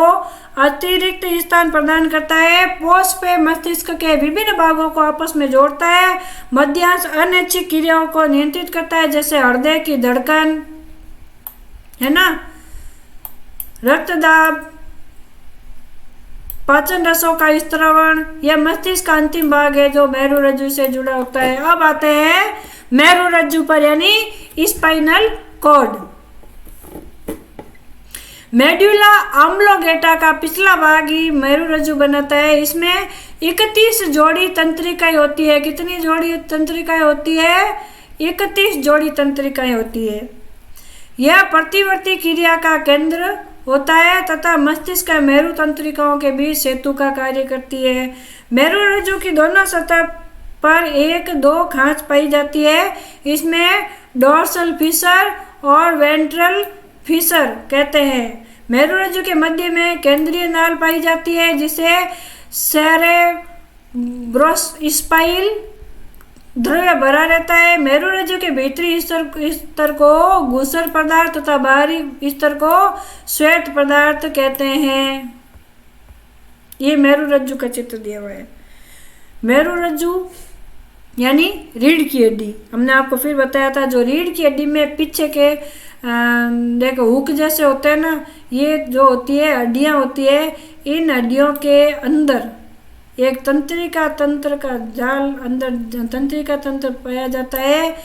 अतिरिक्त स्थान प्रदान करता है। पोस्ट पे मस्तिष्क के विभिन्न भागों को आपस में जोड़ता है। मध्यांश अनैच्छिक क्रियाओं को नियंत्रित करता है, जैसे हृदय की धड़कन, है ना, रक्तदाब, पाचन रसों का स्त्रावण। यह मस्तिष्क का अंतिम भाग है जो मेरुरज्जु से जुड़ा होता है। अब आते हैं मेरुरज्जु पर, यानी स्पाइनल कॉर्ड। मेडुला ऑब्लोंगेटा का पिछला भाग ही मेरुरज्जु बनाता है। इसमें 31 जोड़ी तंत्रिकाएं होती है। कितनी जोड़ी तंत्रिकाएं होती है? 31 जोड़ी तंत्रिकाएं होती है। यह प्रतिवर्ती क्रिया का केंद्र होता है तथा मस्तिष्क का मेरु तंत्रिकाओं के बीच सेतु का कार्य करती है। मेरुरज्जु की दोनों सतह पर 1-2 खांच पाई जाती है। इसमें डोर्सल फिशर और वेंट्रल फिशर कहते हैं। मेरुरज्जु के मध्य में केंद्रीय नाल पाई जाती है, जिसे सेरेब्रोस्पाइनल द्रव्य भरा रहता है। मेरुरज्जु के भीतरी स्तर को घूसर पदार्थ तथा बाहरी स्तर को श्वेत पदार्थ कहते हैं। ये मेरुरज्जु का चित्र दिया हुआ है। मेरुरज्जु यानी रीढ़ की हड्डी। हमने आपको फिर बताया था, जो रीढ़ की हड्डी में पीछे के देखो हुक जैसे होते हैं ना, ये जो होती है हड्डियां होती है, इन हड्डियों के अंदर एक तंत्रिका तंत्र का जाल, अंदर तंत्रिका तंत्र पाया जाता है।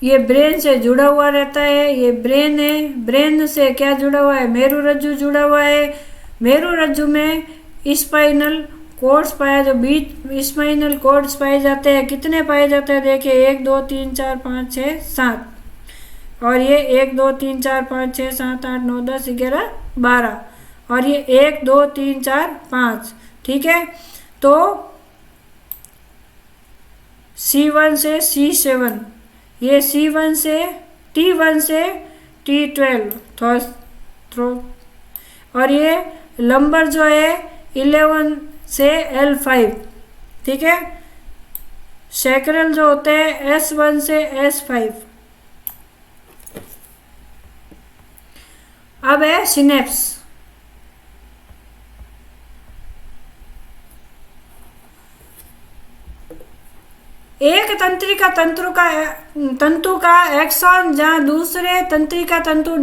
ये ब्रेन से जुड़ा हुआ रहता है। ये ब्रेन है। ब्रेन से क्या जुड़ा हुआ है? मेरुरज्जु जुड़ा हुआ है। मेरुरज्जु में स्पाइनल कॉर्ड्स पाया, जो बीच स्पाइनल कॉर्ड्स पाए जाते हैं। कितने पाए जाते हैं? देखिए, 1 2 3 4 5 6 7, और ये 1 2 3 4 5 6 7 8 9 10 11 12, और ये 1 2 3 4 5। ठीक है, तो C1 से C7, ये C1 से T1 से T12 और ये लंबर जो है 11 से L5। ठीक है, सैक्रल जो होते हैं S1 से S5। अब है सिनेप्स। एक तंत्रिका तंतु का एक्सॉन जहां दूसरे तंत्रिका तंतु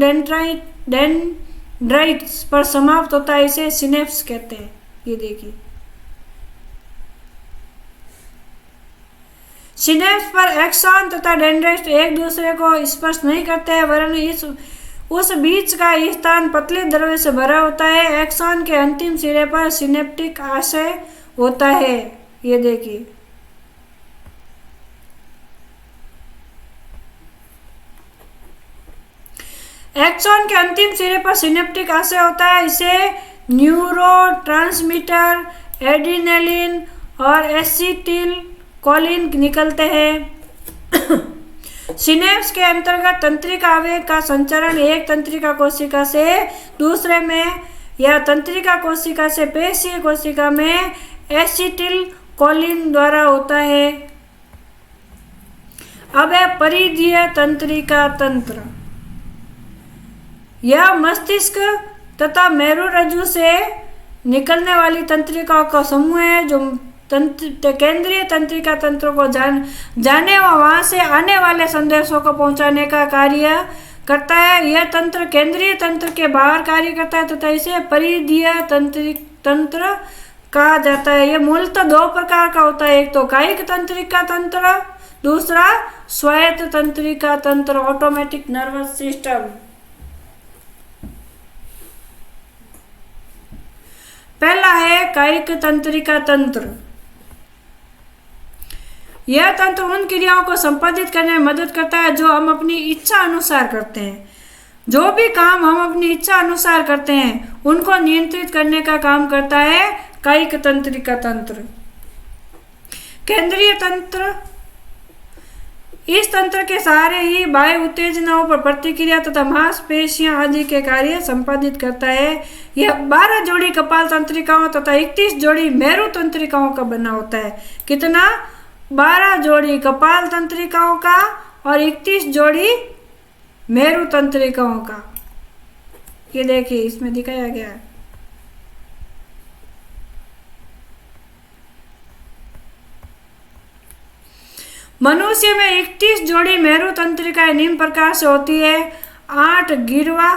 डेंड्राइट्स पर समाप्त होता है, इसे सिनेप्स कहते हैं। ये देखिए, सिनेप्स पर एक्सॉन तथा डेंड्राइट्स एक दूसरे को स्पर्श नहीं करते हैं, वरन उस बीच का स्थान पतले द्रव्य से भरा होता है। एक्सॉन के अंतिम सिरे पर सिनेप्टिक आशय होता है। ये देखिए, एक्सॉन के अंतिम सिरे पर सिनेप्टिक आशय होता है। इसे न्यूरोट्रांसमीटर, एड्रेनालिन और एसिटिल कोलिन निकलते हैं। सिनेप्स के अंतर्गत तंत्रिका आवेग का संचरण एक तंत्रिका कोशिका से दूसरे में या तंत्रिका कोशिका से पेशीय कोशिका में एसिटिल कोलिन द्वारा होता है। अब है परिधीय तंत्रिका तंत्र। यह मस्तिष्क तथा मेरुरज्जु से निकलने वाली तंत्रिकाओं का समूह है जो केंद्रीय तंत्रिका तंत्र को जाने व वहां से आने वाले संदेशों को पहुंचाने का कार्य करता है। यह तंत्र केंद्रीय तंत्र के बाहर कार्य करता है तथा इसे परिधीय तंत्र कहा जाता है। यह मूलतः दो प्रकार का होता है, एक तो कायिक तंत्रिका तंत्र, दूसरा स्वायत्त तंत्रिका तंत्र, ऑटोमेटिक नर्वस सिस्टम। पहला है कायिक तंत्रिका तंत्र। यह तंत्र उन क्रियाओं को संपादित करने में मदद करता है जो हम अपनी इच्छा अनुसार करते हैं। जो भी काम हम अपनी इच्छा अनुसार करते हैं उनको नियंत्रित करने का काम करता है कायिक तंत्रिका तंत्र। केंद्रीय तंत्र इस तंत्र के सहारे ही बाह्य उत्तेजनाओं पर प्रतिक्रिया तथा मांसपेशियां आदि के कार्य संपादित करता है। यह 12 जोड़ी कपाल तंत्रिकाओं तथा 31 जोड़ी मेरु तंत्रिकाओं का बना होता है। कितना? 12 जोड़ी कपाल तंत्रिकाओं का और 31 जोड़ी मेरु तंत्रिकाओं का। ये देखिए इसमें दिखाया गया है। मनुष्य में 31 जोड़ी मेरु तंत्रिकाएं निम्न प्रकार से होती है: 8 गिरवा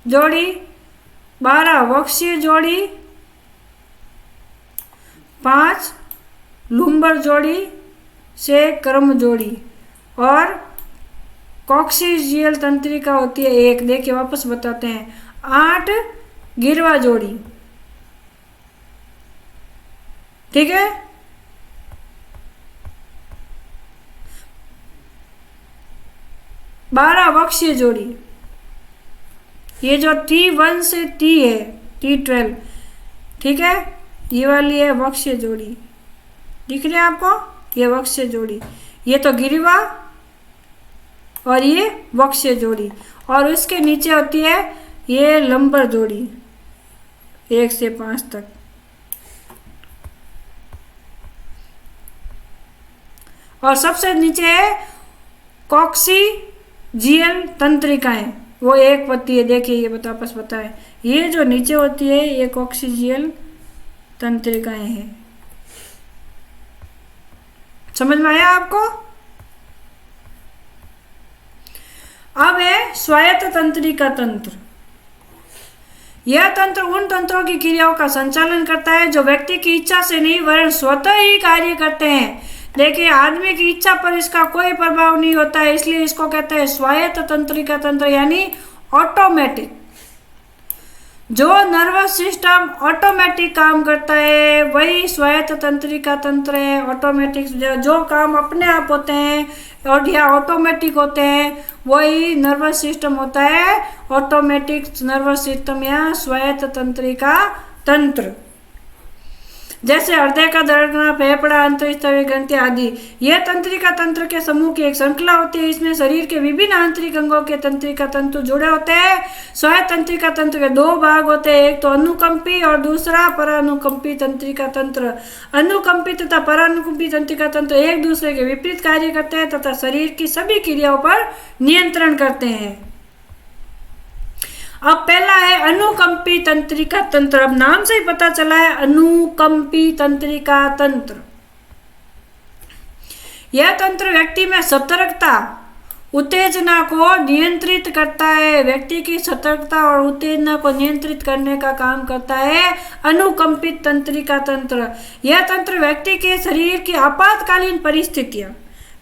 जोड़ी, 12 वक्षीय जोड़ी, 5 लुम्बर जोड़ी, 6 कर्म जोड़ी और कॉक्सिजियल तंत्रिका होती है 1। देखिए वापस बताते हैं, 8 गिरवा जोड़ी, ठीक है, 12 वक्षीय जोड़ी। ये जो T1 से T है, T12, ठीक है, ये वाली है वक्षीय जोड़ी। दिख रही है आपको? ये वक्षीय जोड़ी, ये तो गिरिवा और ये वक्षीय जोड़ी, और उसके नीचे होती है ये लंबर जोड़ी 1 से 5 तक। और सबसे नीचे है कॉक्सिजियल तंत्रिकाएं, वो एक पत्ती है। देखिए ये वापस बताएं, ये जो नीचे होती है ये कॉक्सिजियल तंत्रिकाएं हैं। समझ में आया आपको? अब है स्वायत्त तंत्रिका तंत्र। यह तंत्र उन तंत्रों की क्रियाओं का संचालन करता है जो व्यक्ति की इच्छा से नहीं वरन स्वतः ही कार्य करते हैं। देखिए आदमी की इच्छा पर इसका कोई प्रभाव नहीं होता है, इसलिए इसको कहते हैं स्वायत्त तंत्रिका तंत्र, यानी ऑटोमेटिक। जो नर्वस सिस्टम ऑटोमेटिक काम करता है वही स्वायत्त तंत्रिका तंत्र है। ऑटोमेटिक जो काम अपने आप होते हैं और या ऑटोमेटिक होते हैं वही नर्वस सिस्टम होता है, ऑटोमेटिक नर्वस सिस्टम या स्वायत्त तंत्रिका तंत्र। जैसे हृदय का धड़कना, फेफड़ा, अंतःस्रावी ग्रंथि आदि। यह तंत्रिका तंत्र के समूह की एक श्रृंखला होती है। इसमें शरीर के विभिन्न आंतरिक अंगों के तंत्रिका तंतु जुड़े होते हैं। स्वायत्त तंत्रिका तंत्र के 2 भाग होते हैं, एक तो अनुकंपी और दूसरा परानुकंपी तंत्रिका तंत्र। अनुकंपी तथा परानुकंपी तंत्रिका तंत्र एक दूसरे के विपरीत कार्य करते हैं तथा शरीर की सभी क्रियाओं पर नियंत्रण करते हैं। अब पहला है अनुकंपी तंत्रिका तंत्र। अब नाम से ही पता चला है अनुकंपी तंत्रिका तंत्र। यह तंत्र व्यक्ति में सतर्कता, उत्तेजना को नियंत्रित करता है। व्यक्ति की सतर्कता और उत्तेजना को नियंत्रित करने का काम करता है अनुकंपित तंत्रिका तंत्र। यह तंत्र व्यक्ति के शरीर की आपातकालीन परिस्थितियों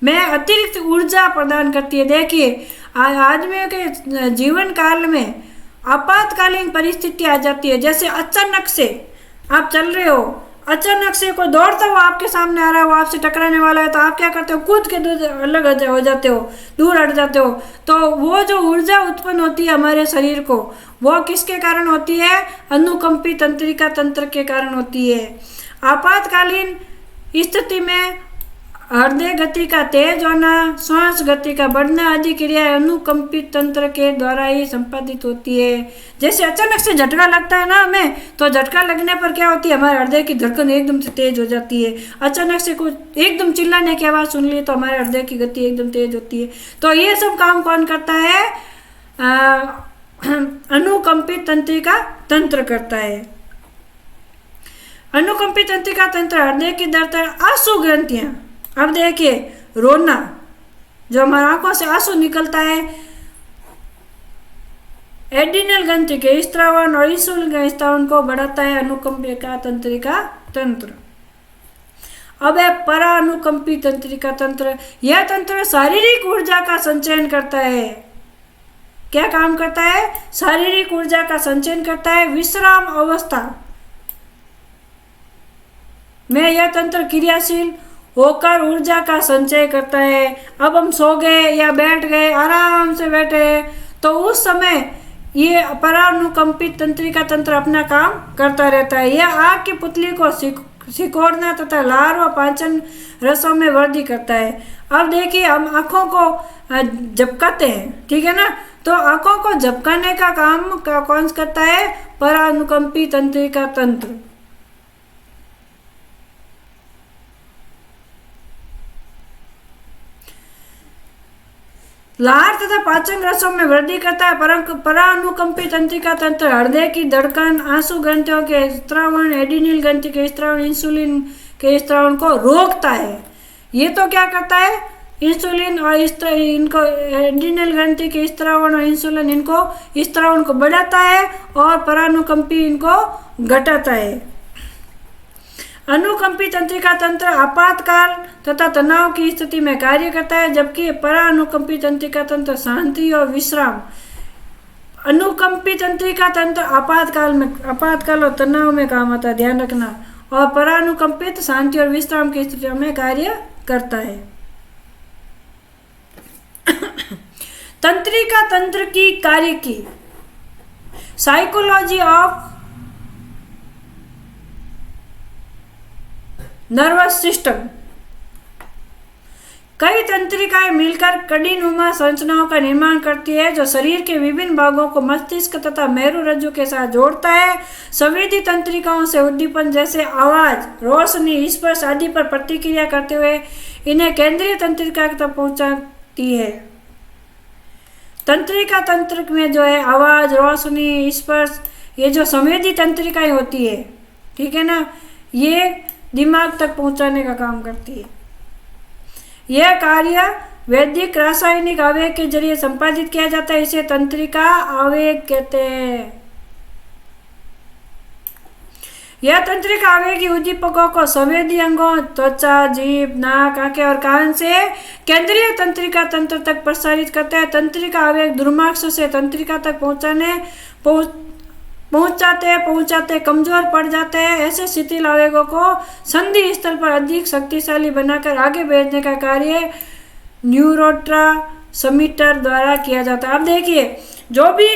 में अतिरिक्त ऊर्जा प्रदान करती है। देखिए आदमी के जीवन काल में आपातकालीन परिस्थिति आ जाती है, जैसे अचानक से आप चल रहे हो, अचानक से कोई दौड़ता हुआ आपके सामने आ रहा है, वो आपसे टकराने वाला है, तो आप क्या करते हो? कूद के अलग हो जाते हो, दूर हट जाते हो। तो वो जो ऊर्जा उत्पन्न होती है हमारे शरीर को, वो किसके कारण होती है? अनुकंपी तंत्रिका तंत्र के कारण होती है। आपातकालीन स्थिति में हृदय गति का तेज होना, श्वास गति का बढ़ना आदि क्रियाएं अनुकंपित तंत्र के द्वारा ही संपादित होती है। जैसे अचानक से झटका लगता है ना हमें, तो झटका लगने पर क्या होती है, हमारे हृदय की धड़कन एकदम से तेज हो जाती है। अचानक से कुछ एकदम चिल्लाने की आवाज़ सुन ली तो हमारे हृदय की गति एकदम तेज होती है। तो ये सब काम कौन करता है? अनुकंपित तंत्रिका तंत्र करता है। अनुकंपित तंत्रिका तंत्र हृदय की धड़कन, आंसू ग्रंथियां। अब देखिए, रोना, जो हमारी आंखों से आंसू निकलता है, एड्रिनल ग्रंथि के स्त्रावन और इंसुलिन के स्त्रावन को बढ़ाता है अनुकंपिका तंत्रिका तंत्र। अब है परानुकंपी तंत्रिका तंत्र। यह तंत्र शारीरिक ऊर्जा का संचयन करता है। क्या काम करता है? शारीरिक ऊर्जा का संचयन करता है। विश्राम अवस्था में यह तंत्र क्रियाशील होकर ऊर्जा का संचय करता है। अब हम सो गए या बैठ गए, आराम से बैठे, तो उस समय ये परानुकंपित तंत्रिका तंत्र अपना काम करता रहता है। यह आग की पुतली को सिकोड़ना तथा लार व पाचन रसों में वृद्धि करता है। अब देखिए, हम आँखों को झपकाते हैं, ठीक है ना, तो आँखों को झपकाने का काम कौन करता है? परानुकंपी तंत्रिका तंत्र। लार तथा पाचन रसों में वृद्धि करता है। परानुकंपी तंत्रिका तंत्र हृदय की धड़कन, आंसू ग्रंथियों के स्त्रावन, एड्रिनल ग्रंथि के स्त्रावन, इंसुलिन के स्त्रावन को रोकता है। ये तो क्या करता है? इंसुलिन और इनको एड्रिनल ग्रंथि के स्त्रावन और इंसुलिन इनको स्त्रावन को बढ़ाता है और परानुकंपी इनको घटाता है। अनुकंपी तंत्रिका तंत्र आपातकाल तथा तनाव की स्थिति में कार्य करता है, जबकि परानुकंपी तंत्रिका तंत्र शांति और विश्राम। अनुकंपी तंत्रिका तंत्र आपातकाल और तनाव में काम आता है, ध्यान रखना, और परानुकंपित शांति और विश्राम की स्थितियों में कार्य करता है। तंत्रिका तंत्र की कार्य की साइकोलॉजी ऑफ नर्वस सिस्टम। कई तंत्रिकाएं मिलकर कड़ीनुमा संरचनाओं का निर्माण करती है, जो शरीर के विभिन्न भागों को मस्तिष्क तथा मेरुरज्जु के साथ जोड़ता है। संवेदी तंत्रिकाओं से उद्दीपन जैसे आवाज, रोशनी, स्पर्श आदि पर प्रतिक्रिया करते हुए इन्हें केंद्रीय तंत्रिका तक पहुंचाती है। तंत्रिका तंत्र में जो है आवाज, रोशनी, स्पर्श, ये जो संवेदी तंत्रिकाएं होती है, ठीक है ना, ये दिमाग तक पहुंचाने का काम करती है। यह कार्य वैदिक रासायनिक आवेग के जरिए संपादित किया जाता है, इसे तंत्रिका आवेग कहते हैं। यह तंत्रिका आवेगी उद्दीपकों को संवेदी अंगों त्वचा, जीभ, नाक, आंखें और कान से केंद्रीय तंत्रिका तंत्र तक प्रसारित करता है। तंत्रिका आवेग दुर्मार्ग से तंत्रिका तक पहुंचाते कमजोर पड़ जाते हैं। ऐसे शिथिल आवेगों को संधि स्थल पर अधिक शक्तिशाली बनाकर आगे भेजने का कार्य न्यूरोट्रांसमीटर द्वारा किया जाता है। अब देखिए, जो भी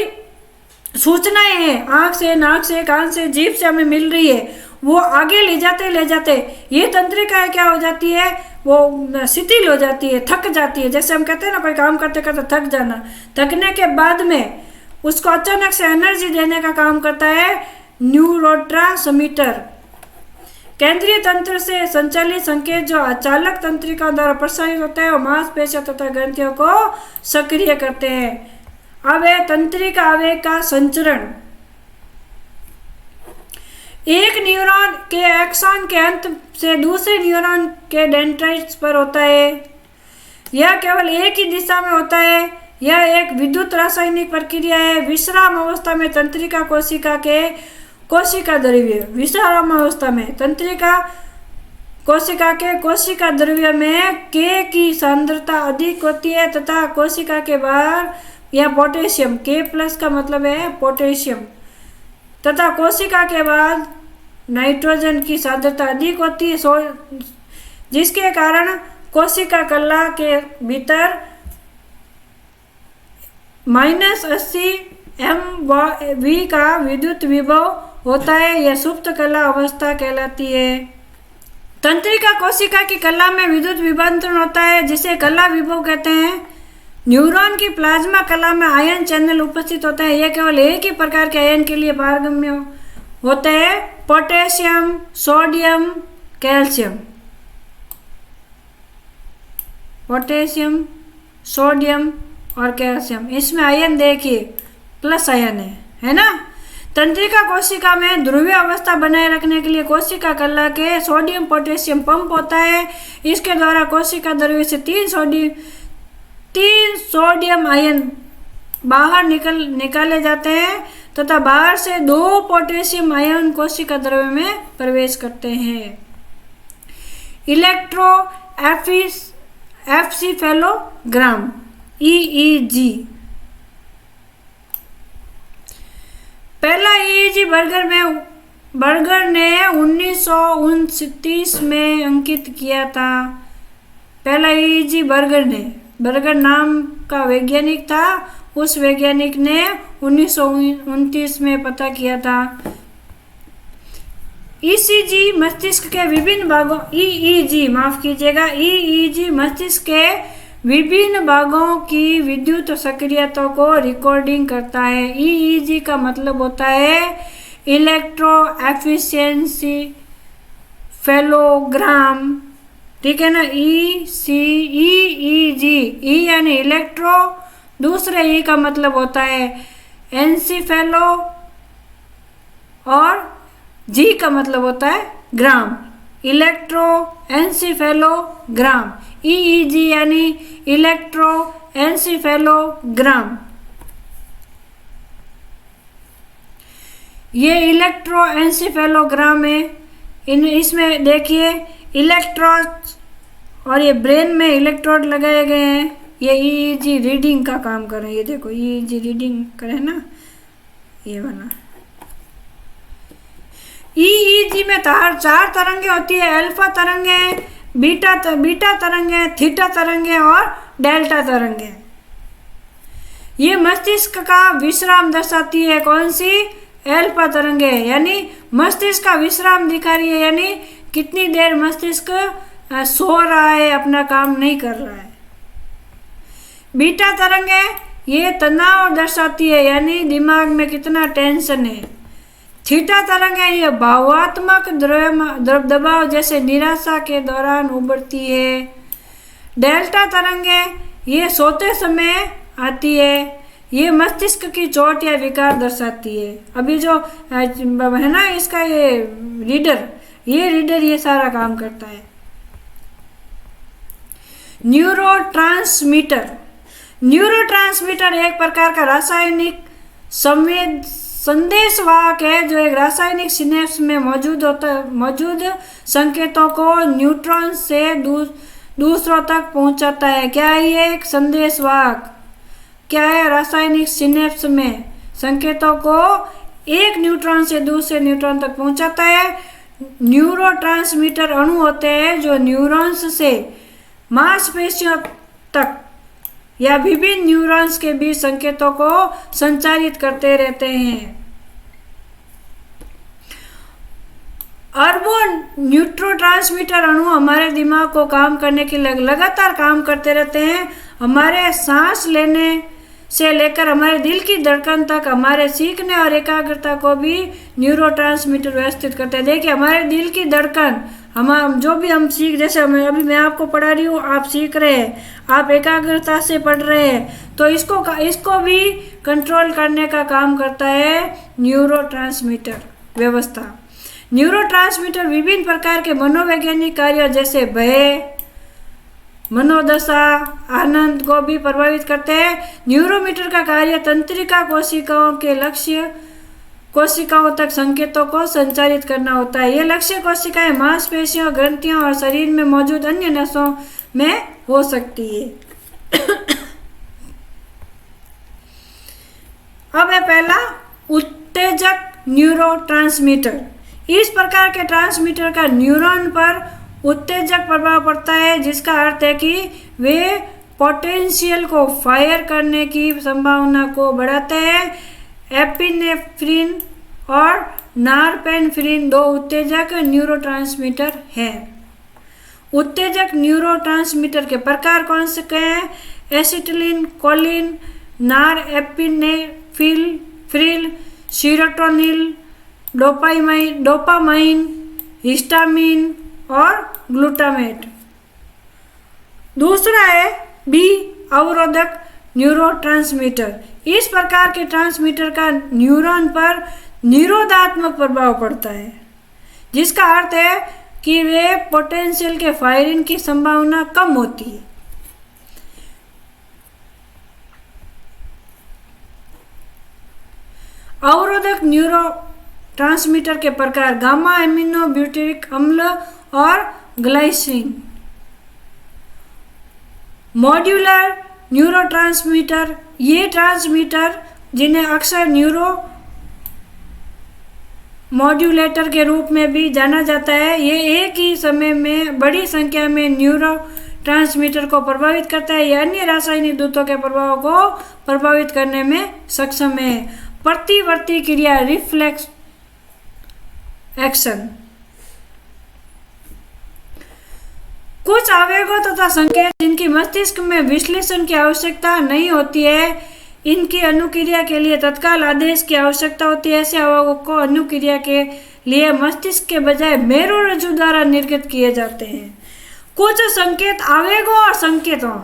सूचनाएं हैं आँख से, नाक से, कान से, जीभ से हमें मिल रही है, वो आगे ले जाते ये तंत्रिका क्या हो जाती है? वो शिथिल हो जाती है, थक जाती है। जैसे हम कहते हैं ना, कोई काम करते करते थक जाना, थकने के बाद में उसको अचानक से एनर्जी देने का काम करता है न्यूरोट्रांसमीटर। केंद्रीय तंत्र से संचालित संकेत जो अचालक तंत्रिका द्वारा प्रसारित होता है, वो मांसपेशियों तथा ग्रंथियों को सक्रिय करते हैं। अब है तंत्रिका आवेग का संचरण। एक न्यूरॉन के एक्सॉन के अंत से दूसरे न्यूरॉन के डेंड्राइट्स पर होता है। यह केवल एक ही दिशा में होता है। यह एक विद्युत रासायनिक प्रक्रिया है। विश्राम अवस्था में तंत्रिका कोशिका द्रव्य, विश्राम अवस्था में तंत्रिका कोशिका के कोशिका द्रव्य में के की सांद्रता अधिक होती है तथा कोशिका के बाहर यह पोटेशियम, के प्लस का मतलब है पोटेशियम, तथा कोशिका के बाद नाइट्रोजन की सांद्रता अधिक होती है, जिसके कारण कोशिका कला के भीतर -80 MV का विद्युत विभव होता है, यह सुप्त कला अवस्था कहलाती है। तंत्रिका कोशिका की कला में विद्युत विभवांतरण होता है, जिसे कला विभव कहते हैं। न्यूरॉन की प्लाज्मा कला में आयन चैनल उपस्थित होता है, यह केवल एक ही प्रकार के आयन के लिए पारगम्य होते हैं, potassium, sodium, calcium. Potassium, sodium और कैल्शियम, इसमें आयन देखिए प्लस आयन है ना। तंत्रिका कोशिका में ध्रुवीय अवस्था बनाए रखने के लिए कोशिका कला के सोडियम पोटेशियम पंप होता है। इसके द्वारा कोशिका द्रव्य से तीन सोडियम आयन बाहर निकाले जाते हैं तथा बाहर से 2 पोटेशियम आयन कोशिका द्रव्य में प्रवेश करते हैं। Electroencephalogram EEG। पहला EEG बर्गर ने 1929 में अंकित किया था। पहला EEG बर्गर नाम का वैज्ञानिक था, उस वैज्ञानिक ने 1929 में पता किया था। ECG मस्तिष्क के विभिन्न भागों EEG मस्तिष्क के विभिन्न भागों की विद्युत सक्रियता को रिकॉर्डिंग करता है। EEG का मतलब होता है इलेक्ट्रो एफिशिएंसी फेलोग्राम, ठीक है ना। EEG, E यानी इलेक्ट्रो, दूसरे E का मतलब होता है एनसीफेलो और G का मतलब होता है ग्राम, इलेक्ट्रो एनसीफेलोग्राम। EEG यानी इलेक्ट्रो एनसीफेलोग्राम। ये इलेक्ट्रो एनसीफेलोग्राम है। इसमें देखिए इलेक्ट्रोड और ये ब्रेन में इलेक्ट्रोड लगाए गए हैं। ये EEG रीडिंग का काम कर रहे हैं। ये देखो EEG रीडिंग करे ना, ये वाला। EEG में 4 तरंगे होती है, अल्फा तरंगे, बीटा तरंगे, थीटा तरंगे और डेल्टा तरंगे। ये मस्तिष्क का विश्राम दर्शाती है। कौन सी? अल्फा तरंगे, यानी मस्तिष्क का विश्राम दिखा रही है, यानी कितनी देर मस्तिष्क सो रहा है, अपना काम नहीं कर रहा है। बीटा तरंगे ये तनाव दर्शाती है, यानी दिमाग में कितना टेंशन है। थीटा तरंगे ये भावात्मक दबाव जैसे निराशा के दौरान उभरती है। डेल्टा तरंगे ये सोते समय आती है, ये मस्तिष्क की चोट या विकार दर्शाती है। अभी जो है ना इसका ये रीडर ये सारा काम करता है। न्यूरोट्रांसमीटर एक प्रकार का रासायनिक संदेशवाहक है, जो एक रासायनिक सिनेप्स में मौजूद संकेतों को न्यूट्रॉन से दूसरों तक पहुंचाता है। क्या है ये? एक संदेशवाहक। क्या है? रासायनिक सिनेप्स में संकेतों को एक न्यूट्रॉन से दूसरे न्यूट्रॉन तक पहुंचाता है। न्यूरोट्रांसमीटर अणु होते हैं जो न्यूरॉन्स से मांसपेशियों तक या विभिन्न न्यूरॉन्स के बीच संकेतों को संचारित करते रहते हैं। अरबों न्यूरोट्रांसमीटर अणु हमारे दिमाग को काम करने के लिए लगातार काम करते रहते हैं। हमारे सांस लेने से लेकर हमारे दिल की धड़कन तक, हमारे सीखने और एकाग्रता को भी न्यूरोट्रांसमीटर व्यवस्थित करते हैं। देखिए हमारे दिल की धड़कन, हम जो भी हम सीख, जैसे अभी मैं आपको पढ़ा रही हूँ, आप सीख रहे हैं, आप एकाग्रता से पढ़ रहे हैं, तो इसको भी कंट्रोल करने का काम करता है न्यूरोट्रांसमीटर व्यवस्था। न्यूरोट्रांसमीटर विभिन्न प्रकार के मनोवैज्ञानिक कार्यों जैसे भय, मनोदशा, आनंद को भी प्रभावित करते हैं। न्यूरोमीटर का कार्य तंत्रिका कोशिकाओं के लक्ष्य कोशिकाओं तक संकेतों को संचारित करना होता है। ये लक्ष्य कोशिकाएं मांसपेशियों, ग्रंथियों और शरीर में मौजूद अन्य नसों में हो सकती है। अब है पहला उत्तेजक न्यूरोट्रांसमीटर। इस प्रकार के ट्रांसमीटर का न्यूरॉन पर उत्तेजक प्रभाव पड़ता है, जिसका अर्थ है कि वे पोटेंशियल को फायर करने की संभावना को बढ़ाते हैं। एपिनेफ्रिन और नॉरपेनेफ्रिन दो उत्तेजक न्यूरोट्रांसमीटर है। उत्तेजक न्यूरोट्रांसमीटर के प्रकार कौन से हैं? Acetylcholine, norepinephrine, serotonin, dopamine, histamine और ग्लूटामेट। दूसरा है बी अवरोधक न्यूरोट्रांसमीटर। इस प्रकार के ट्रांसमीटर का न्यूरॉन पर निरोधात्मक प्रभाव पड़ता है, जिसका अर्थ है कि वे पोटेंशियल के फायरिंग की संभावना कम होती है। अवरोधक न्यूरोट्रांसमीटर के प्रकार गामा एमिनो ब्यूटेरिक अम्ल और ग्लाइसिन। मॉड्यूलर न्यूरोट्रांसमीटर, ये ट्रांसमीटर जिन्हें अक्सर न्यूरो मॉड्यूलेटर के रूप में भी जाना जाता है, ये एक ही समय में बड़ी संख्या में न्यूरो ट्रांसमीटर को प्रभावित करता है या अन्य रासायनिक दूतों के प्रभाव को प्रभावित करने में सक्षम है। प्रतिवर्ती क्रिया रिफ्लेक्स एक्शन। कुछ आवेगों तथा संकेत जिनकी मस्तिष्क में विश्लेषण की आवश्यकता नहीं होती है, इनकी अनुक्रिया के लिए तत्काल आदेश की आवश्यकता होती है। ऐसे आवेगों को अनुक्रिया के लिए मस्तिष्क के बजाय मेरुरज्जु द्वारा निर्गत किए जाते हैं। कुछ संकेत आवेगों और संकेतों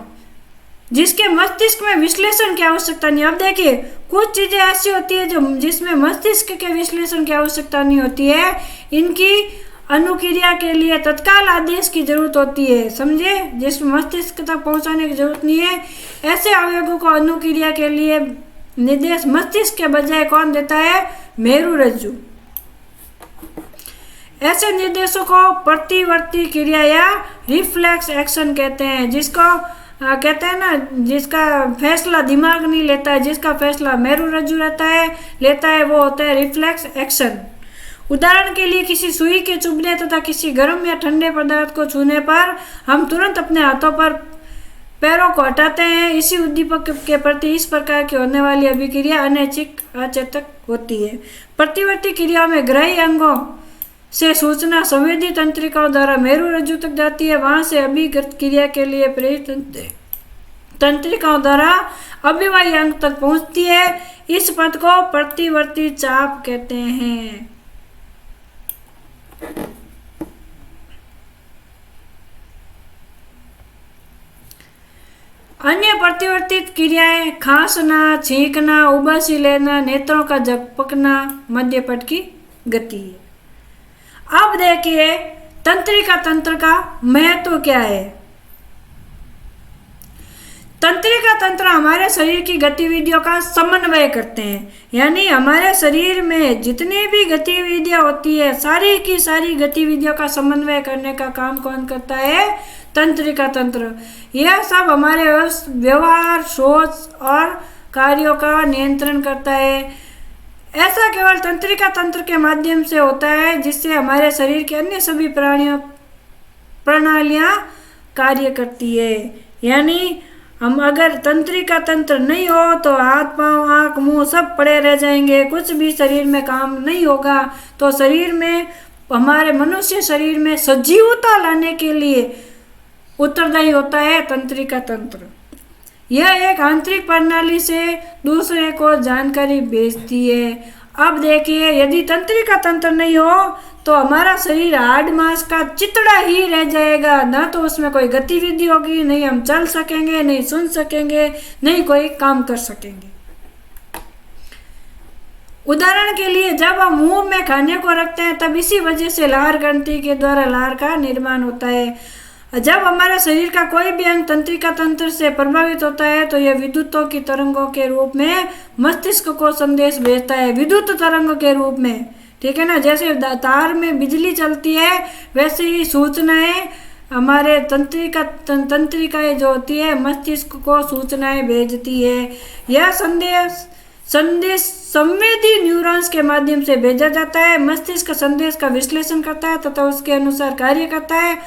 जिसके मस्तिष्क में विश्लेषण की आवश्यकता नहीं। अब देखिए, कुछ चीजें ऐसी होती है जो जिसमें मस्तिष्क के विश्लेषण की आवश्यकता नहीं होती है, इनकी अनुक्रिया के लिए तत्काल आदेश की जरूरत होती है, समझे, जिसमें मस्तिष्क तक पहुंचाने की जरूरत नहीं है। ऐसे आवेगों को अनुक्रिया के लिए निर्देश मस्तिष्क के बजाय कौन देता है? मेरुरज्जु। ऐसे निर्देशों को प्रतिवर्ती क्रिया या रिफ्लेक्स एक्शन कहते हैं, जिसको कहते हैं ना, जिसका फैसला दिमाग नहीं लेता है, जिसका फैसला मेरुरज्जु लेता है वो होता है रिफ्लेक्स एक्शन। उदाहरण के लिए किसी सुई के चुभने तथा किसी गर्म या ठंडे पदार्थ को छूने पर हम तुरंत अपने हाथों पर पैरों को हटाते हैं। इसी उद्दीपक के प्रति इस प्रकार की होने वाली अभिक्रिया अनैच्छिक अचेतक होती है। प्रतिवर्ती क्रियाओं में ग्राही अंगों से सूचना संवेदी तंत्रिकाओं द्वारा मेरुरज्जु तक जाती है, वहां से अभिगत क्रिया के लिए प्रेरित तंत्रिकाओं द्वारा अभिवाही अंग तक पहुंचती है। इस पथ को प्रतिवर्ती चाप कहते हैं। अन्य प्रतिवर्ती क्रियाएं खांसना, छींकना, उबासी लेना, नेत्रों का झपकना मध्यपट की गति है। अब देखिए तंत्रिका तंत्र का महत्व क्या है। तंत्रिका तंत्र हमारे शरीर की गतिविधियों का समन्वय करते हैं, यानी हमारे शरीर में जितनी भी गतिविधियां होती है सारी की सारी गतिविधियों का समन्वय करने का काम कौन करता है? तंत्रिका तंत्र। यह सब हमारे व्यवहार, सोच और कार्यों का नियंत्रण करता है। ऐसा केवल तंत्रिका तंत्र के माध्यम से होता है, जिससे हमारे शरीर के अन्य सभी प्रणालियां कार्य करती है। यानी हम अगर तंत्रिका तंत्र नहीं हो तो हाथ, पांव, आँख, मुंह सब पड़े रह जाएंगे, कुछ भी शरीर में काम नहीं होगा। तो शरीर में, हमारे मनुष्य शरीर में सजीवता लाने के लिए उत्तरदायी होता है तंत्रिका तंत्र। यह एक आंतरिक प्रणाली से दूसरे को जानकारी भेजती है। अब देखिए, यदि तंत्रिका तंत्र नहीं हो तो हमारा शरीर हाड़ मांस का चितड़ा ही रह जाएगा, ना तो उसमें कोई गतिविधि होगी, नहीं हम चल सकेंगे, नहीं सुन सकेंगे, नहीं कोई काम कर सकेंगे। उदाहरण के लिए जब हम मुंह में खाने को रखते हैं तब इसी वजह से लार ग्रंथि के द्वारा लार का निर्माण होता है। जब हमारे शरीर का कोई भी अंग तंत्रिका तंत्र से प्रभावित होता है तो यह विद्युतों की तरंगों के रूप में मस्तिष्क को संदेश भेजता है, विद्युत तरंगों के रूप में, ठीक है ना। जैसे तार में बिजली चलती है वैसे ही सूचनाएं हमारे तंत्रिकाएं जो होती है मस्तिष्क को सूचनाएं भेजती है। यह संदेश संदेश संवेदी न्यूरॉन्स के माध्यम से भेजा जाता है। मस्तिष्क संदेश का विश्लेषण करता है तथा उसके अनुसार कार्य करता है।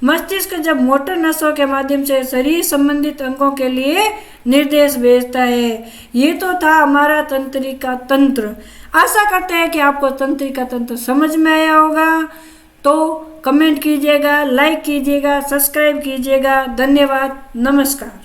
मस्तिष्क जब मोटर नसों के माध्यम से शरीर संबंधित अंगों के लिए निर्देश भेजता है। ये तो था हमारा तंत्रिका तंत्र। आशा करते हैं कि आपको तंत्रिका तंत्र समझ में आया होगा। तो कमेंट कीजिएगा, लाइक कीजिएगा, सब्सक्राइब कीजिएगा। धन्यवाद, नमस्कार।